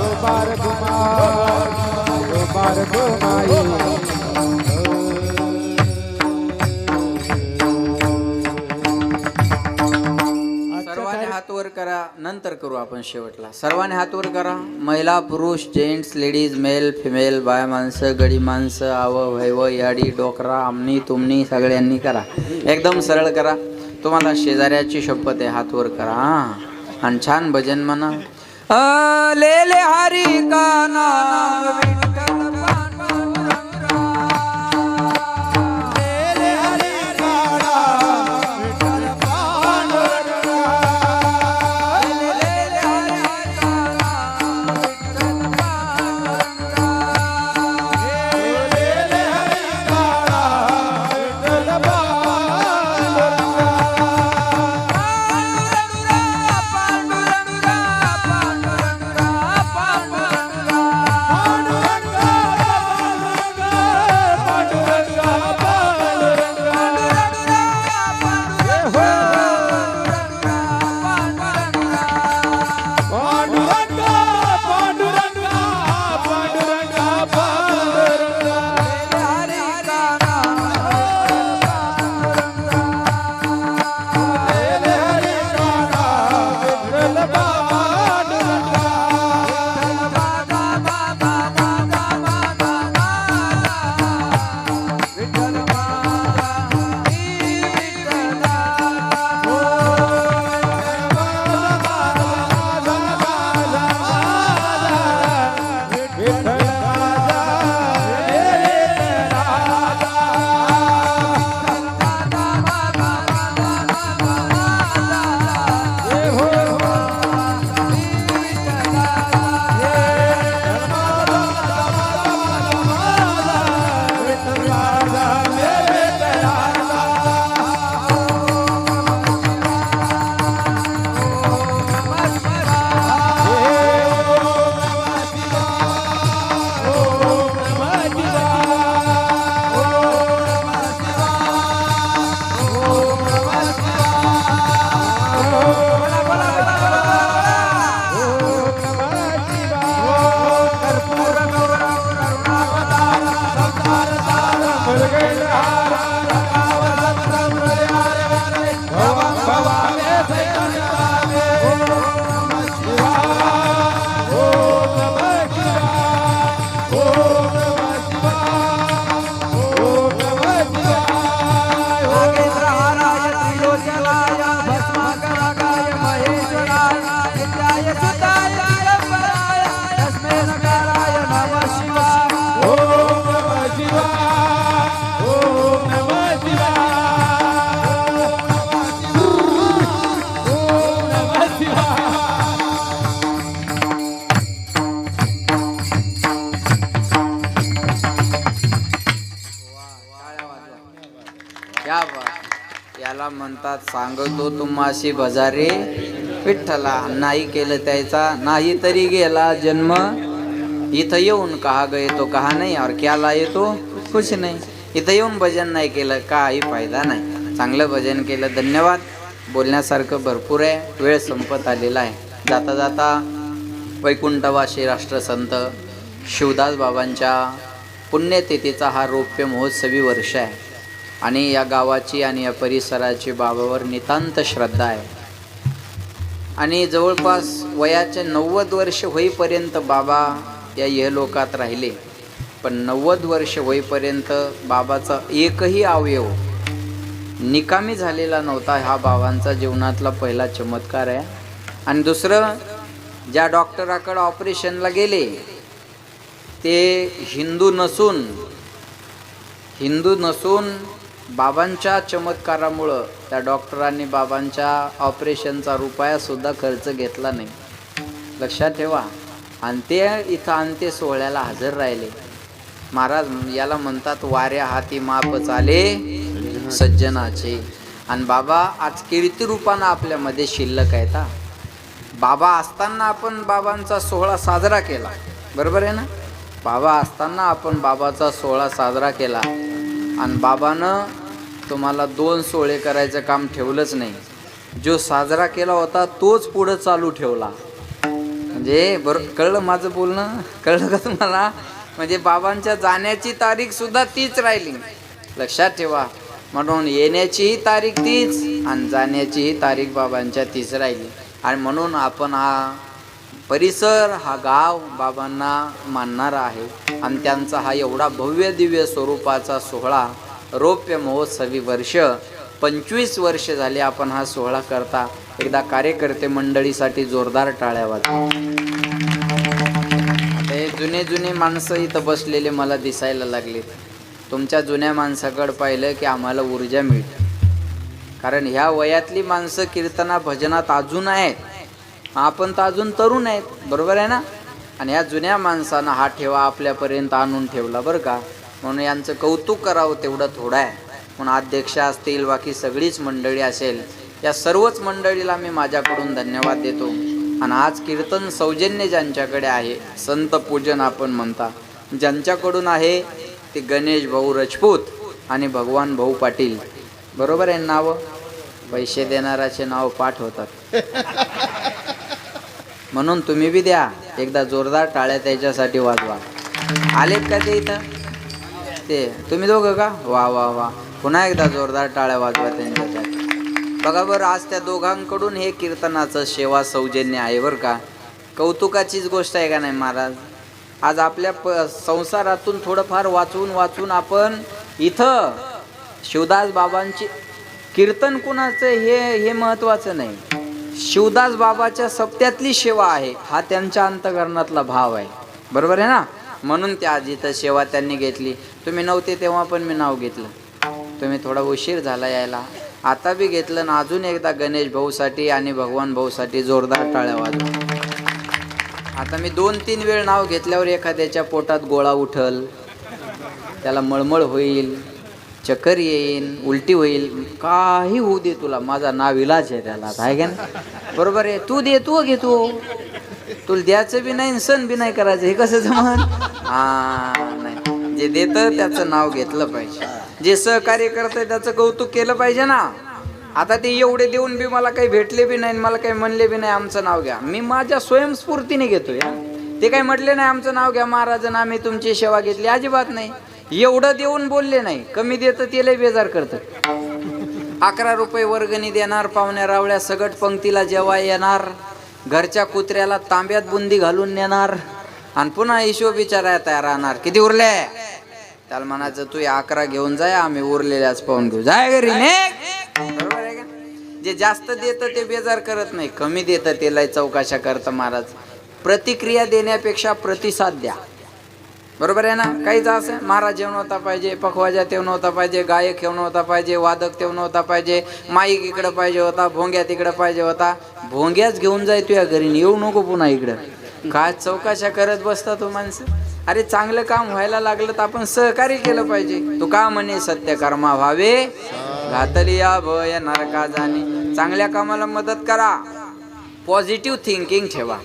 [SPEAKER 3] ओ बार घुमा ओ बार घुमाई.
[SPEAKER 1] हात वर करा नंतर करू आपण शेवटला. सर्वांनी हात वर करा. महिला पुरुष जेंट्स लेडीज मेल फिमेल बाय माणसं गडी माणसं आव वैव याडी डोकरा आमनी तुमनी सगळ्यांनी करा. एकदम सरळ करा. तुम्हाला शेजाऱ्याची शपथ आहे. हात वर करा आणि छान भजन म्हणा. ले ले हरी का नाम विठ्ठल क्या बात. याला म्हणतात सांगतो तुम्हाशी भजारे विठ्ठला. नाही केलं त्याचा नाही तरी गेला जन्म. इथं येऊन कहा गए तो कहा नाही और क्या लाये तो कुछ नाही. इथं येऊन भजन नाही केलं काही फायदा नाही. चांगलं भजन केलं. धन्यवाद. बोलण्यासारखं भरपूर आहे. वेळ संपत आलेला आहे. जाता जाता वैकुंठवासी राष्ट्रसंत शिवदास बाबांच्या पुण्यतिथीचा हा रौप्य महोत्सवी वर्ष आहे आणि या गावाची आणि या परिसराची बाबावर नितांत श्रद्धा आहे. आणि जवळपास वयाचे 90 वर्ष होईपर्यंत बाबा या इहलोकात राहिले. पण 90 वर्ष होईपर्यंत बाबाचा एकही अवयव निकामी झालेला नव्हता. हा बाबांचा जीवनातला पहिला चमत्कार आहे. आणि दुसरं, ज्या डॉक्टराकडे ऑपरेशनला गेले ते हिंदू नसून बाबांच्या चमत्कारामुळं त्या डॉक्टरांनी बाबांच्या ऑपरेशनचा रुपयासुद्धा खर्च घेतला नाही. लक्षात ठेवा. आणि ते इथं अंत्य सोहळ्याला हजर राहिले. महाराज याला म्हणतात वाऱ्या हाती माप चाले सज्जनाचे. आणि बाबा आज कीर्ती रूपानं आपल्यामध्ये शिल्लक आहेत. बाबा असताना आपण बाबांचा सोहळा साजरा केला, बरोबर आहे ना. बाबा असताना आपण बाबाचा सोहळा साजरा केला आणि बाबानं तुम्हाला 2 सोहळे करायचं काम ठेवलंच नाही. जो साजरा केला होता तोच पुढं चालू ठेवला. म्हणजे कळलं माझं बोलणं? कळलं का तुम्हाला? म्हणजे बाबांच्या जाण्याची तारीख सुद्धा तीच राहिली. लक्षात ठेवा. म्हणून येण्याचीही तारीख तीच आणि जाण्याचीही तारीख बाबांच्या तीच राहिली. आणि म्हणून आपण हा परिसर हा गाव बाबांना मानणारा आहे. आणि त्यांचा हा एवढा भव्य दिव्य स्वरूपाचा सोहळा रौप्य महोत्सवी वर्ष 25 वर्ष झाले आपण हा सोहळा करता. एकदा कार्यकर्ते मंडळीसाठी जोरदार टाळ्या वाजवा. हे जुने माणसं इथं बसलेले मला दिसायला लागले. तुमच्या जुन्या माणसाकडे पाहिलं की आम्हाला ऊर्जा मिळते. कारण ह्या वयातली माणसं कीर्तना भजनात अजून आहेत. आपण तर अजून तरुण आहेत, बरोबर आहे ना. आणि ह्या जुन्या माणसानं हा ठेवा आपल्यापर्यंत आणून ठेवला बरं का. म्हणून यांचं कौतुक करावं तेवढं थोडं आहे. म्हणून अध्यक्ष असतील, बाकी सगळीच मंडळी असेल, या सर्वच मंडळीला मी माझ्याकडून धन्यवाद देतो. आणि आज कीर्तन सौजन्य ज्यांच्याकडे आहे, संत पूजन आपण म्हणता, ज्यांच्याकडून आहे ते गणेश भाऊ राजपूत आणि भगवान भाऊ पाटील, बरोबर आहे नाव. पैसे देणाराचे नाव पाठ होतात. म्हणून तुम्ही बी द्या. एकदा जोरदार टाळ्या त्याच्यासाठी वाजवा. आलेत का ते इथं? ते तुम्ही दोघं का? वा वा वा. पुन्हा एकदा जोरदार टाळ्या वाजवा त्यांच्यासाठी. बघा बरं, आज त्या दोघांकडून हे कीर्तनाचं सेवा सौजन्य आहे बरं का. कौतुकाचीच गोष्ट आहे का नाही महाराज. आज आपल्या संसारातून थोडंफार वाचून आपण इथं शिवदास बाबांची कीर्तन कुणाचं हे महत्त्वाचं नाही. शिवदास बाबाच्या सप्त्यातली सेवा आहे हा त्यांच्या अंतःकरणातला भाव आहे, बरोबर आहे ना. म्हणून त्या आज इथं सेवा त्यांनी घेतली. तुम्ही नव्हते तेव्हा पण मी नाव घेतलं. तुम्ही थोडा उशीर झाला यायला, आता बी घेतलं ना. अजून एकदा गणेश भाऊसाठी आणि भगवान भाऊसाठी जोरदार टाळ्या वाजवा. आता मी 2-3 वेळ नाव घेतल्यावर एखाद्याच्या पोटात गोळा उठल, त्याला मळमळ होईल, चक्कर येईल, उलटी होईल, काही होऊ दे तुला, माझा नाव इलाज आहे त्याला, आहे का नाही. बरोबर आहे. तू दे, तू घे, तुला द्यायचं बी नाही सण बी नाही करायचं. हे कसं जमन? नाही. जे देतं त्याचं नाव घेतलं पाहिजे. जे सहकार्य करतं त्याचं कौतुक केलं पाहिजे ना. आता ते एवढे देऊन बी मला काही भेटले बी नाही, मला काही म्हणले बी नाही आमचं नाव घ्या. मी माझ्या स्वयंस्फूर्तीने घेतोय. ते काही म्हटले नाही आमचं नाव घ्या महाराजांना, आम्ही तुमची सेवा घेतली, अजिबात नाही. एवढं देऊन बोलले नाही. कमी देतं त्याला बेजार करतं. 11 रुपये वर्गणी देणार, पाहुण्या रावळ्या सगट पंक्तीला जेवाय येणार, घरच्या कुत्र्याला तांब्यात बुंदी घालून नेणार आणि पुन्हा हिशोब विचारायला तयार राहणार. किती उरले? त्याला म्हणायचं तू 11 घेऊन जाय, आम्ही उरलेल्याच पाहून घेऊ, जाय घरी ने. बरोबर आहे का. जे जास्त देतं ते बेजार करत नाही, कमी देतं त्याला चौकाशा करतं महाराज. प्रतिक्रिया देण्यापेक्षा प्रतिसाद द्या, बरोबर आहे ना. काहीच असं महाराज जेवण होता पाहिजे, पखवाजा तेवण होता पाहिजे, गायक ठेवणं होता पाहिजे, वादक तेवण होता पाहिजे, माईक इकडं पाहिजे होता, भोंग्या तिकडं पाहिजे होता. भोंग्याच घेऊन जाय तुझ्या घरी, येऊ नको पुन्हा इकडं. काय चौकाशा करत बसता तो माणसं. अरे चांगलं काम व्हायला लागलं तर आपण सहकार्य केलं पाहिजे. तू का म्हणे सत्य कर्मा व्हावे घातली या भय नरका जाणे. चांगल्या कामाला मदत करा. पॉझिटिव्ह थिंकिंग ठेवा.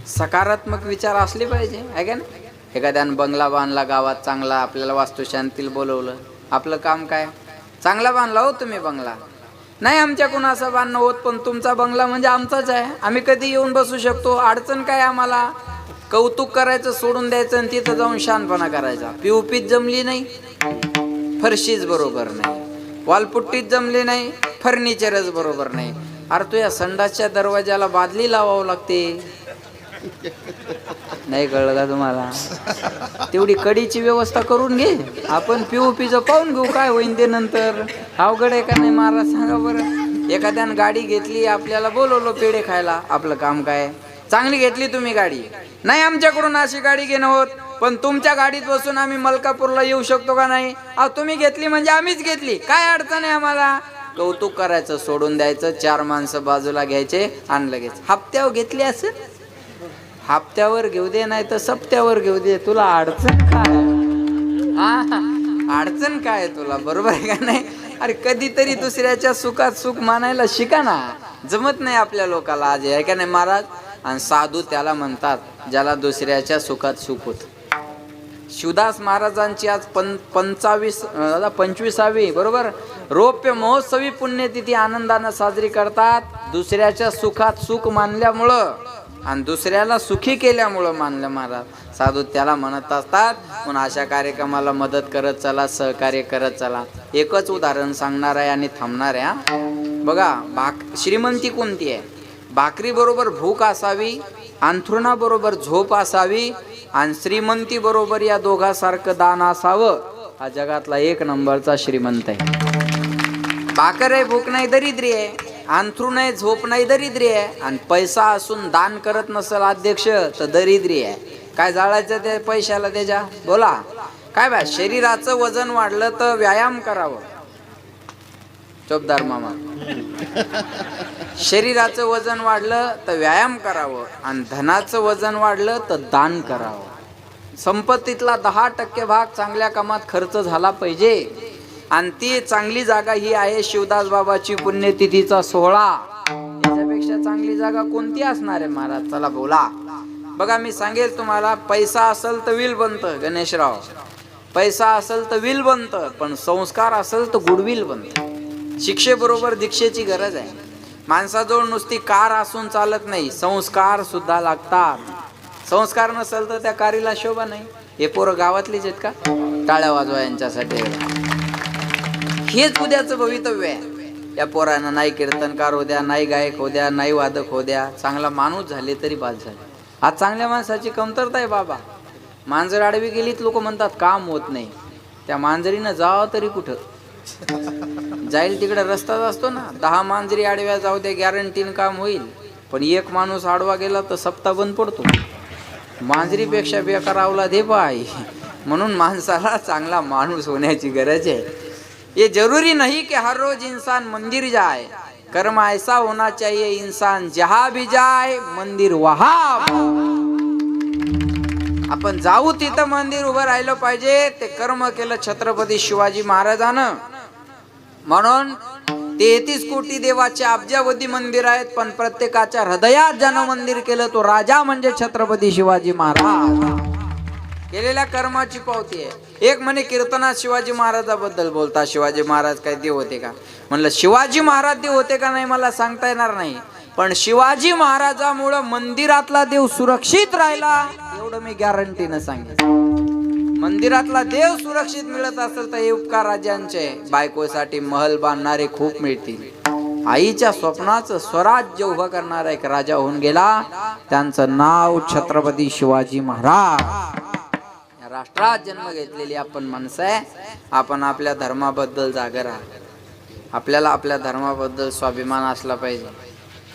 [SPEAKER 1] सकारात्मक विचार असले पाहिजे आहे का नाही. एखाद्यानं बंगला बांधला गावात चांगला, आपल्याला वास्तुशांतीला बोलवलं, आपलं काम काय, चांगला बांधला हो तुम्ही बंगला. नाही आमच्या कुणाचा बांधणं होत, पण तुमचा बंगला म्हणजे आमचाच आहे, आम्ही कधी येऊन बसू शकतो, अडचण काय आम्हाला. कौतुक करायचं सोडून द्यायचं आणि तिथं जाऊन शानपणा करायचा. पिऊपीत जमली नाही, फरशीच बरोबर नाही, वालपुट्टीच जमली नाही, फर्निचरच बरोबर नाही. अरे तू या संडासच्या दरवाजाला बादली लावावं लागते. नाही कळलं का तुम्हाला. तेवढी कडीची व्यवस्था करून घे. आपण पिऊपीचं पाहून घेऊ काय होईन ते नंतर. अवघड आहे का नाही महाराज सांगा बरं. एखाद्यानं गाडी घेतली, आपल्याला बोलवलं पेढे खायला, आपलं काम काय. चांगली घेतली तुम्ही गाडी, नाही आमच्याकडून अशी गाडी घेणं होत, पण तुमच्या गाडीत बसून आम्ही मलकापूरला येऊ शकतो का नाही. तुम्ही घेतली म्हणजे आम्हीच घेतली, काय अडचण आहे आम्हाला. कौतुक करायचं सोडून द्यायचं. 4 माणसं बाजूला घ्यायचे आणि लगेच हप्त्यावर घेतली असेल, हप्त्यावर घेऊ दे, नाही तर सप्त्यावर घेऊ दे, तुला अडचण काय. अडचण काय तुला, बरोबर आहे का नाही. अरे कधीतरी दुसऱ्याच्या सुखात सुख मानायला शिका ना. जमत नाही आपल्या लोकाला आज आहे का नाही महाराज. आणि साधू त्याला म्हणतात ज्याला दुसऱ्याच्या सुखात सुख होत. शिवदास महाराजांची आज 25वी बरोबर रौप्य महोत्सवी पुण्यतिथी आनंदानं साजरी करतात. दुसऱ्याच्या सुखात सुख मानल्यामुळं आणि दुसऱ्याला सुखी केल्यामुळं मानलं महाराज. साधू त्याला म्हणत असतात. म्हणून अशा कार्यक्रमाला मदत करत चला, सहकार्य करत चला. एकच उदाहरण सांगणार आहे आणि थांबणार आहे. बघा श्रीमंती कोणती आहे. भाकरी बरोबर भूक असावी, अंथरुणाबरोबर झोप असावी आणि श्रीमंती बरोबर या दोघांसारखं दान असावं. हा जगातला 1 नंबरचा श्रीमंत आहे. भाकर आहे भूक नाही दरिद्री आहे, अंथरुण आहे झोप नाही दरिद्री आहे, आणि पैसा असून दान करत नसेल अध्यक्ष तर दरिद्री आहे. काय जाळायचं ते पैशाला त्याच्या. बोला काय बा. शरीराचं वजन वाढलं तर व्यायाम करावं. चोपदार मामा. शरीराचं वजन वाढलं तर व्यायाम करावं आणि धनाचं वजन वाढलं तर दान करावं. संपत्तीतला 10% भाग चांगल्या कामात खर्च झाला पाहिजे. आणि ती चांगली जागा ही आहे शिवदास बाबाची पुण्यतिथीचा सोहळा. याच्यापेक्षा चांगली जागा कोणती असणार आहे महाराज. चला बोला. बघा मी सांगेल तुम्हाला. पैसा असेल तर विल बनतं गणेशराव, पैसा असेल तर विल बनतं, पण संस्कार असेल तर गुडविल बनतं. शिक्षेबरोबर दीक्षेची गरज आहे. माणसाजवळ नुसती कार असून चालत नाही, संस्कार सुद्धा लागतात. संस्कार नसेल तर त्या कारीला शोभा नाही. हे पोरं गावातलीच आहेत का, टाळ्या वाजवा यांच्यासाठी. हेच उद्याचं भवितव्य आहे. या पोरांना नाही कीर्तनकार हो द्या, नाही गायक हो द्या, नाही वादक हो द्या, चांगला माणूस झाले तरी बाद झाले. आज चांगल्या माणसाची कमतरता आहे बाबा. मांजर आडवी गेलीत लोक म्हणतात काम होत नाही. त्या मांजरीनं जावं तरी कुठं जाईल, तिकडे रस्ताच असतो ना. 10 मांजरी आडव्या जाऊ द्या, गॅरंटीन काम होईल. पण 1 माणूस आडवा गेला तर सप्ताह बंद पडतो. मांजरीपेक्षा बेकारावला दे बाई. म्हणून माणसाला चांगला माणूस होण्याची गरज आहे. ये जरूरी नहीं कि हर रोज इंसान मंदिर जाए, कर्म ऐसा होना चाहिए इंसान जहां भी जाए मंदिर वहां. आपण जाऊ तिथं मंदिर उभं राहिलं पाहिजे. ते कर्म केलं छत्रपती शिवाजी महाराजानं. म्हणून 33 कोटी देवाचे अब्जावधी मंदिर आहेत, पण प्रत्येकाच्या हृदयात ज्यानं मंदिर केलं तो राजा म्हणजे छत्रपती शिवाजी महाराज. केलेल्या कर्माची पावती आहे. एक म्हणे कीर्तनात शिवाजी महाराजाबद्दल बोलता. शिवाजी महाराज काय देव होते का. म्हणलं शिवाजी महाराज देव होते का नाही मला सांगता येणार नाही, पण शिवाजी महाराजामुळं मंदिरातला देव सुरक्षित राहिला एवढं मी गॅरंटीनं सांगेन. मंदिरातला देव सुरक्षित मिळत असेल तर हे उपकार राजांचे. बायकोसाठी महल बांधणारे खूप मिळतील. आईच्या स्वप्नाचं स्वराज्य उभं करणारा एक राजा होऊन गेला. त्यांचं नाव छत्रपती शिवाजी महाराज. राष्ट्रात जन्म घेतलेली आपण माणसं आहे. आपण आपल्या धर्माबद्दल जागर आहात. आपल्याला आपल्या धर्माबद्दल स्वाभिमान असला पाहिजे.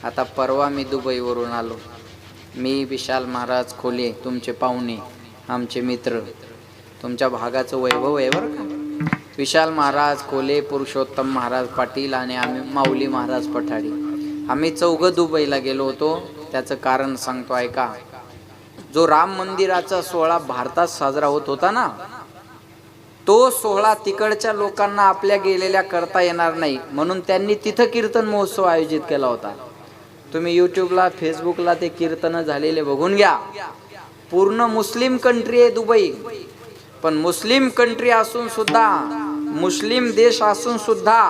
[SPEAKER 1] आता परवा मी दुबईवरून आलो. मी विशाल महाराज खोले, तुमचे पाहुणे, आमचे मित्र, तुमच्या भागाचं वैभव आहे बरं का. विशाल महाराज खोले, पुरुषोत्तम महाराज पाटील आणि आम्ही माऊली महाराज पठाडी, आम्ही 4 दुबईला गेलो होतो. त्याचं कारण सांगतो ऐका. जो राम मंदिराचा सोहळा भारतात साजरा होत होता ना, तो सोहळा तिकडच्या लोकांना आपल्या गेलेल्या करता येणार नाही, म्हणून त्यांनी तिथं कीर्तन महोत्सव आयोजित केला होता. तुम्ही यूट्यूबला फेसबुकला ते कीर्तन झालेले बघून घ्या. पूर्ण मुस्लिम कंट्री आहे दुबई, पण मुस्लिम कंट्री असून सुद्धा, मुस्लिम देश असून सुद्धा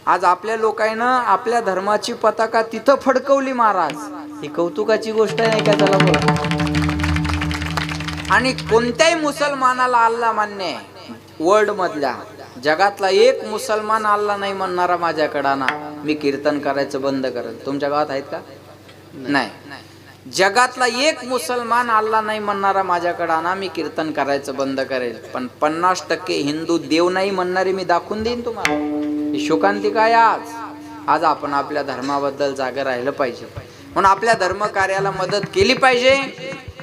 [SPEAKER 1] आज आपल्या लोकांना आपल्या धर्माची पताका तिथं फडकवली महाराज. ही कौतुकाची गोष्ट आहे का? त्याला बोला. आणि कोणत्याही मुसलमानाला अल्लाह मान्य आहे. वर्ल्ड मधल्या जगातला एक मुसलमान अल्लाह नाही म्हणणारा माझ्याकडे ना, मी कीर्तन करायचं बंद करेल. तुमच्या गावात आहेत का? नाही. जगातला एक मुसलमान अल्लाह नाही म्हणणारा माझ्याकडे ना, मी कीर्तन करायचं बंद करेल. पण 50% हिंदू देव नाही म्हणणारे मी दाखवून देईन तुम्हाला. ही शोकांतिका आहे आज आपण आपल्या धर्माबद्दल जागे राहिलं पाहिजे, म्हणून आपल्या धर्म कार्याला मदत केली पाहिजे.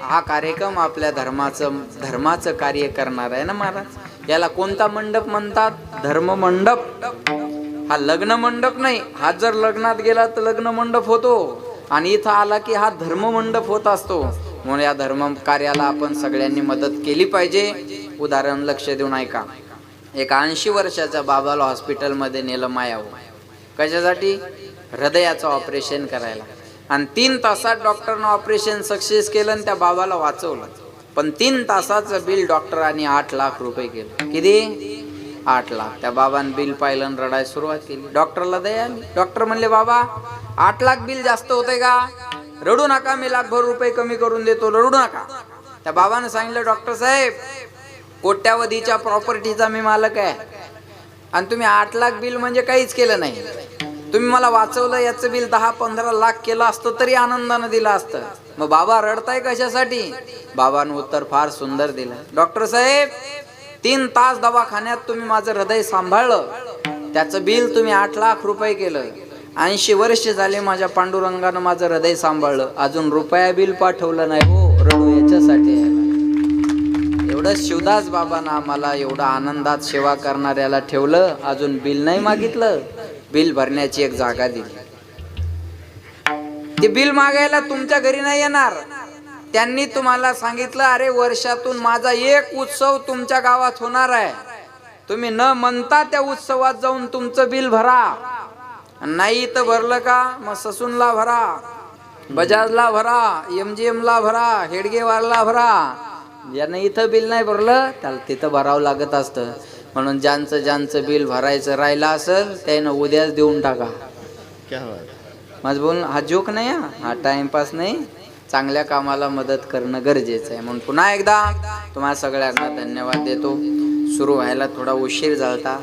[SPEAKER 1] हा कार्यक्रम आपल्या धर्माचं कार्य करणार आहे ना महाराज. याला कोणता मंडप म्हणतात? धर्म मंडप. हा लग्न मंडप नाही. हा जर लग्नात गेला तर लग्न मंडप होतो, आणि इथं आला की हा धर्म मंडप होत असतो. म्हणून या धर्म कार्याला आपण सगळ्यांनी मदत केली पाहिजे. उदाहरण लक्ष देऊन ऐका. एक 80 वर्षाच्या बाबाला हॉस्पिटलमध्ये नेलं मायावर. कशासाठी? हृदयाचं ऑपरेशन करायला. आणि 3 तासात डॉक्टरनं ऑपरेशन सक्सेस केलं आणि त्या बाबाला वाचवलं. पण 3 तासाचं बिल डॉक्टरांनी 8 लाख रुपये केलं. किती? 8 लाख. त्या बाबांनी बिल पाहिलं आणि रडायला सुरुवात केली. डॉक्टरला दया आली. डॉक्टर म्हणले, बाबा 8 लाख बिल जास्त होतंय का? रडू नका, मी लाखभर रुपये कमी करून देतो, रडू नका. त्या बाबाने सांगितलं, डॉक्टर साहेब, कोट्यावधीच्या प्रॉपर्टीचा मी मालक आहे, आणि तुम्ही 8 लाख बिल म्हणजे काहीच केलं नाही. तुम्ही मला वाचवलं, याचं बिल 10-15 लाख केलं असतं तरी आनंदानं दिलं असतं. मग बाबा रडताय कशासाठी? बाबानं उत्तर फार सुंदर दिलं. डॉक्टर साहेब, 3 तास दवाखान्यात तुम्ही माझं हृदय सांभाळलं, त्याचं बिल तुम्ही 8 लाख रुपये केलं. 80 वर्ष झाले माझ्या पांडुरंगानं माझं हृदय सांभाळलं, अजून रुपया बिल पाठवलं नाही. हो, रडू याच्यासाठी. एवढं शिवदास बाबांना आम्हाला एवढं आनंदात सेवा करणाऱ्याला ठेवलं, अजून बिल नाही मागितलं. बिल भरण्याची एक जागा दिली. ते बिल मागायला तुमच्या घरी नाही येणार. त्यांनी तुम्हाला सांगितलं, अरे वर्षातून माझा एक उत्सव तुमच्या गावात होणार आहे, तुम्ही न म्हणता त्या उत्सवात जाऊन तुमचं बिल भरा. नाही तर भरलं का मग ससूनला भरा, बजाजला भरा, MGM ला भरा, हेडगेवारला भरा. ज्यानं इथं बिल नाही भरलं त्याला तिथं भरावं लागत असतं. म्हणून ज्यांचं बिल भरायचं राहिलं असेल त्यानं उद्याच देऊन टाका. माझं बोल हा जोक नाही, हा टाइमपास नाही. चांगल्या कामाला मदत करणं गरजेचं आहे. म्हणून पुन्हा एकदा तुम्हाला सगळ्यांना धन्यवाद देतो. सुरू व्हायला थोडा उशीर झाला,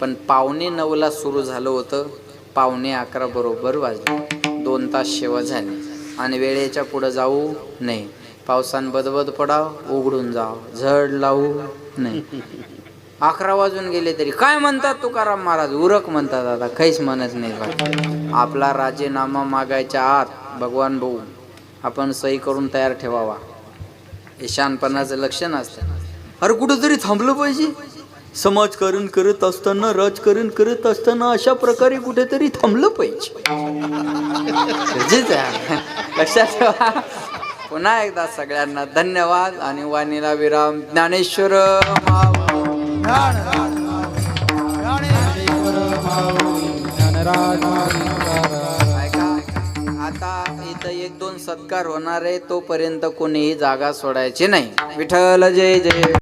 [SPEAKER 1] पण 8:45ला सुरू झालं होतं. 11:45 बरोबर वाजले. 2 तास सेवा झाली. आणि वेळेच्या पुढं जाऊ नाही. पावसान बदबद पडाव, उघडून जाव, झड लावू नाही. 11 वाजून गेले तरी काय म्हणतात तुकाराम महाराज? उरक म्हणतात. आता काहीच म्हणत नाही. आपला राजीनामा मागायच्या आत भगवान भाऊ आपण सही करून तयार ठेवावा. हे शहाणपणाचं लक्षण असतं. अरे कुठंतरी थांबलं पाहिजे. समाजकारण करत असताना, राजकारण करत असताना अशा प्रकारे कुठेतरी थांबलं पाहिजे. लक्षात ठेवा. पुन्हा एकदा सगळ्यांना धन्यवाद आणि वाणीला विराम. ज्ञानेश्वर आता इथं 1-2 सत्कार होणार आहे, तोपर्यंत कोणीही जागा सोडायची नाही. विठ्ठल जय जय.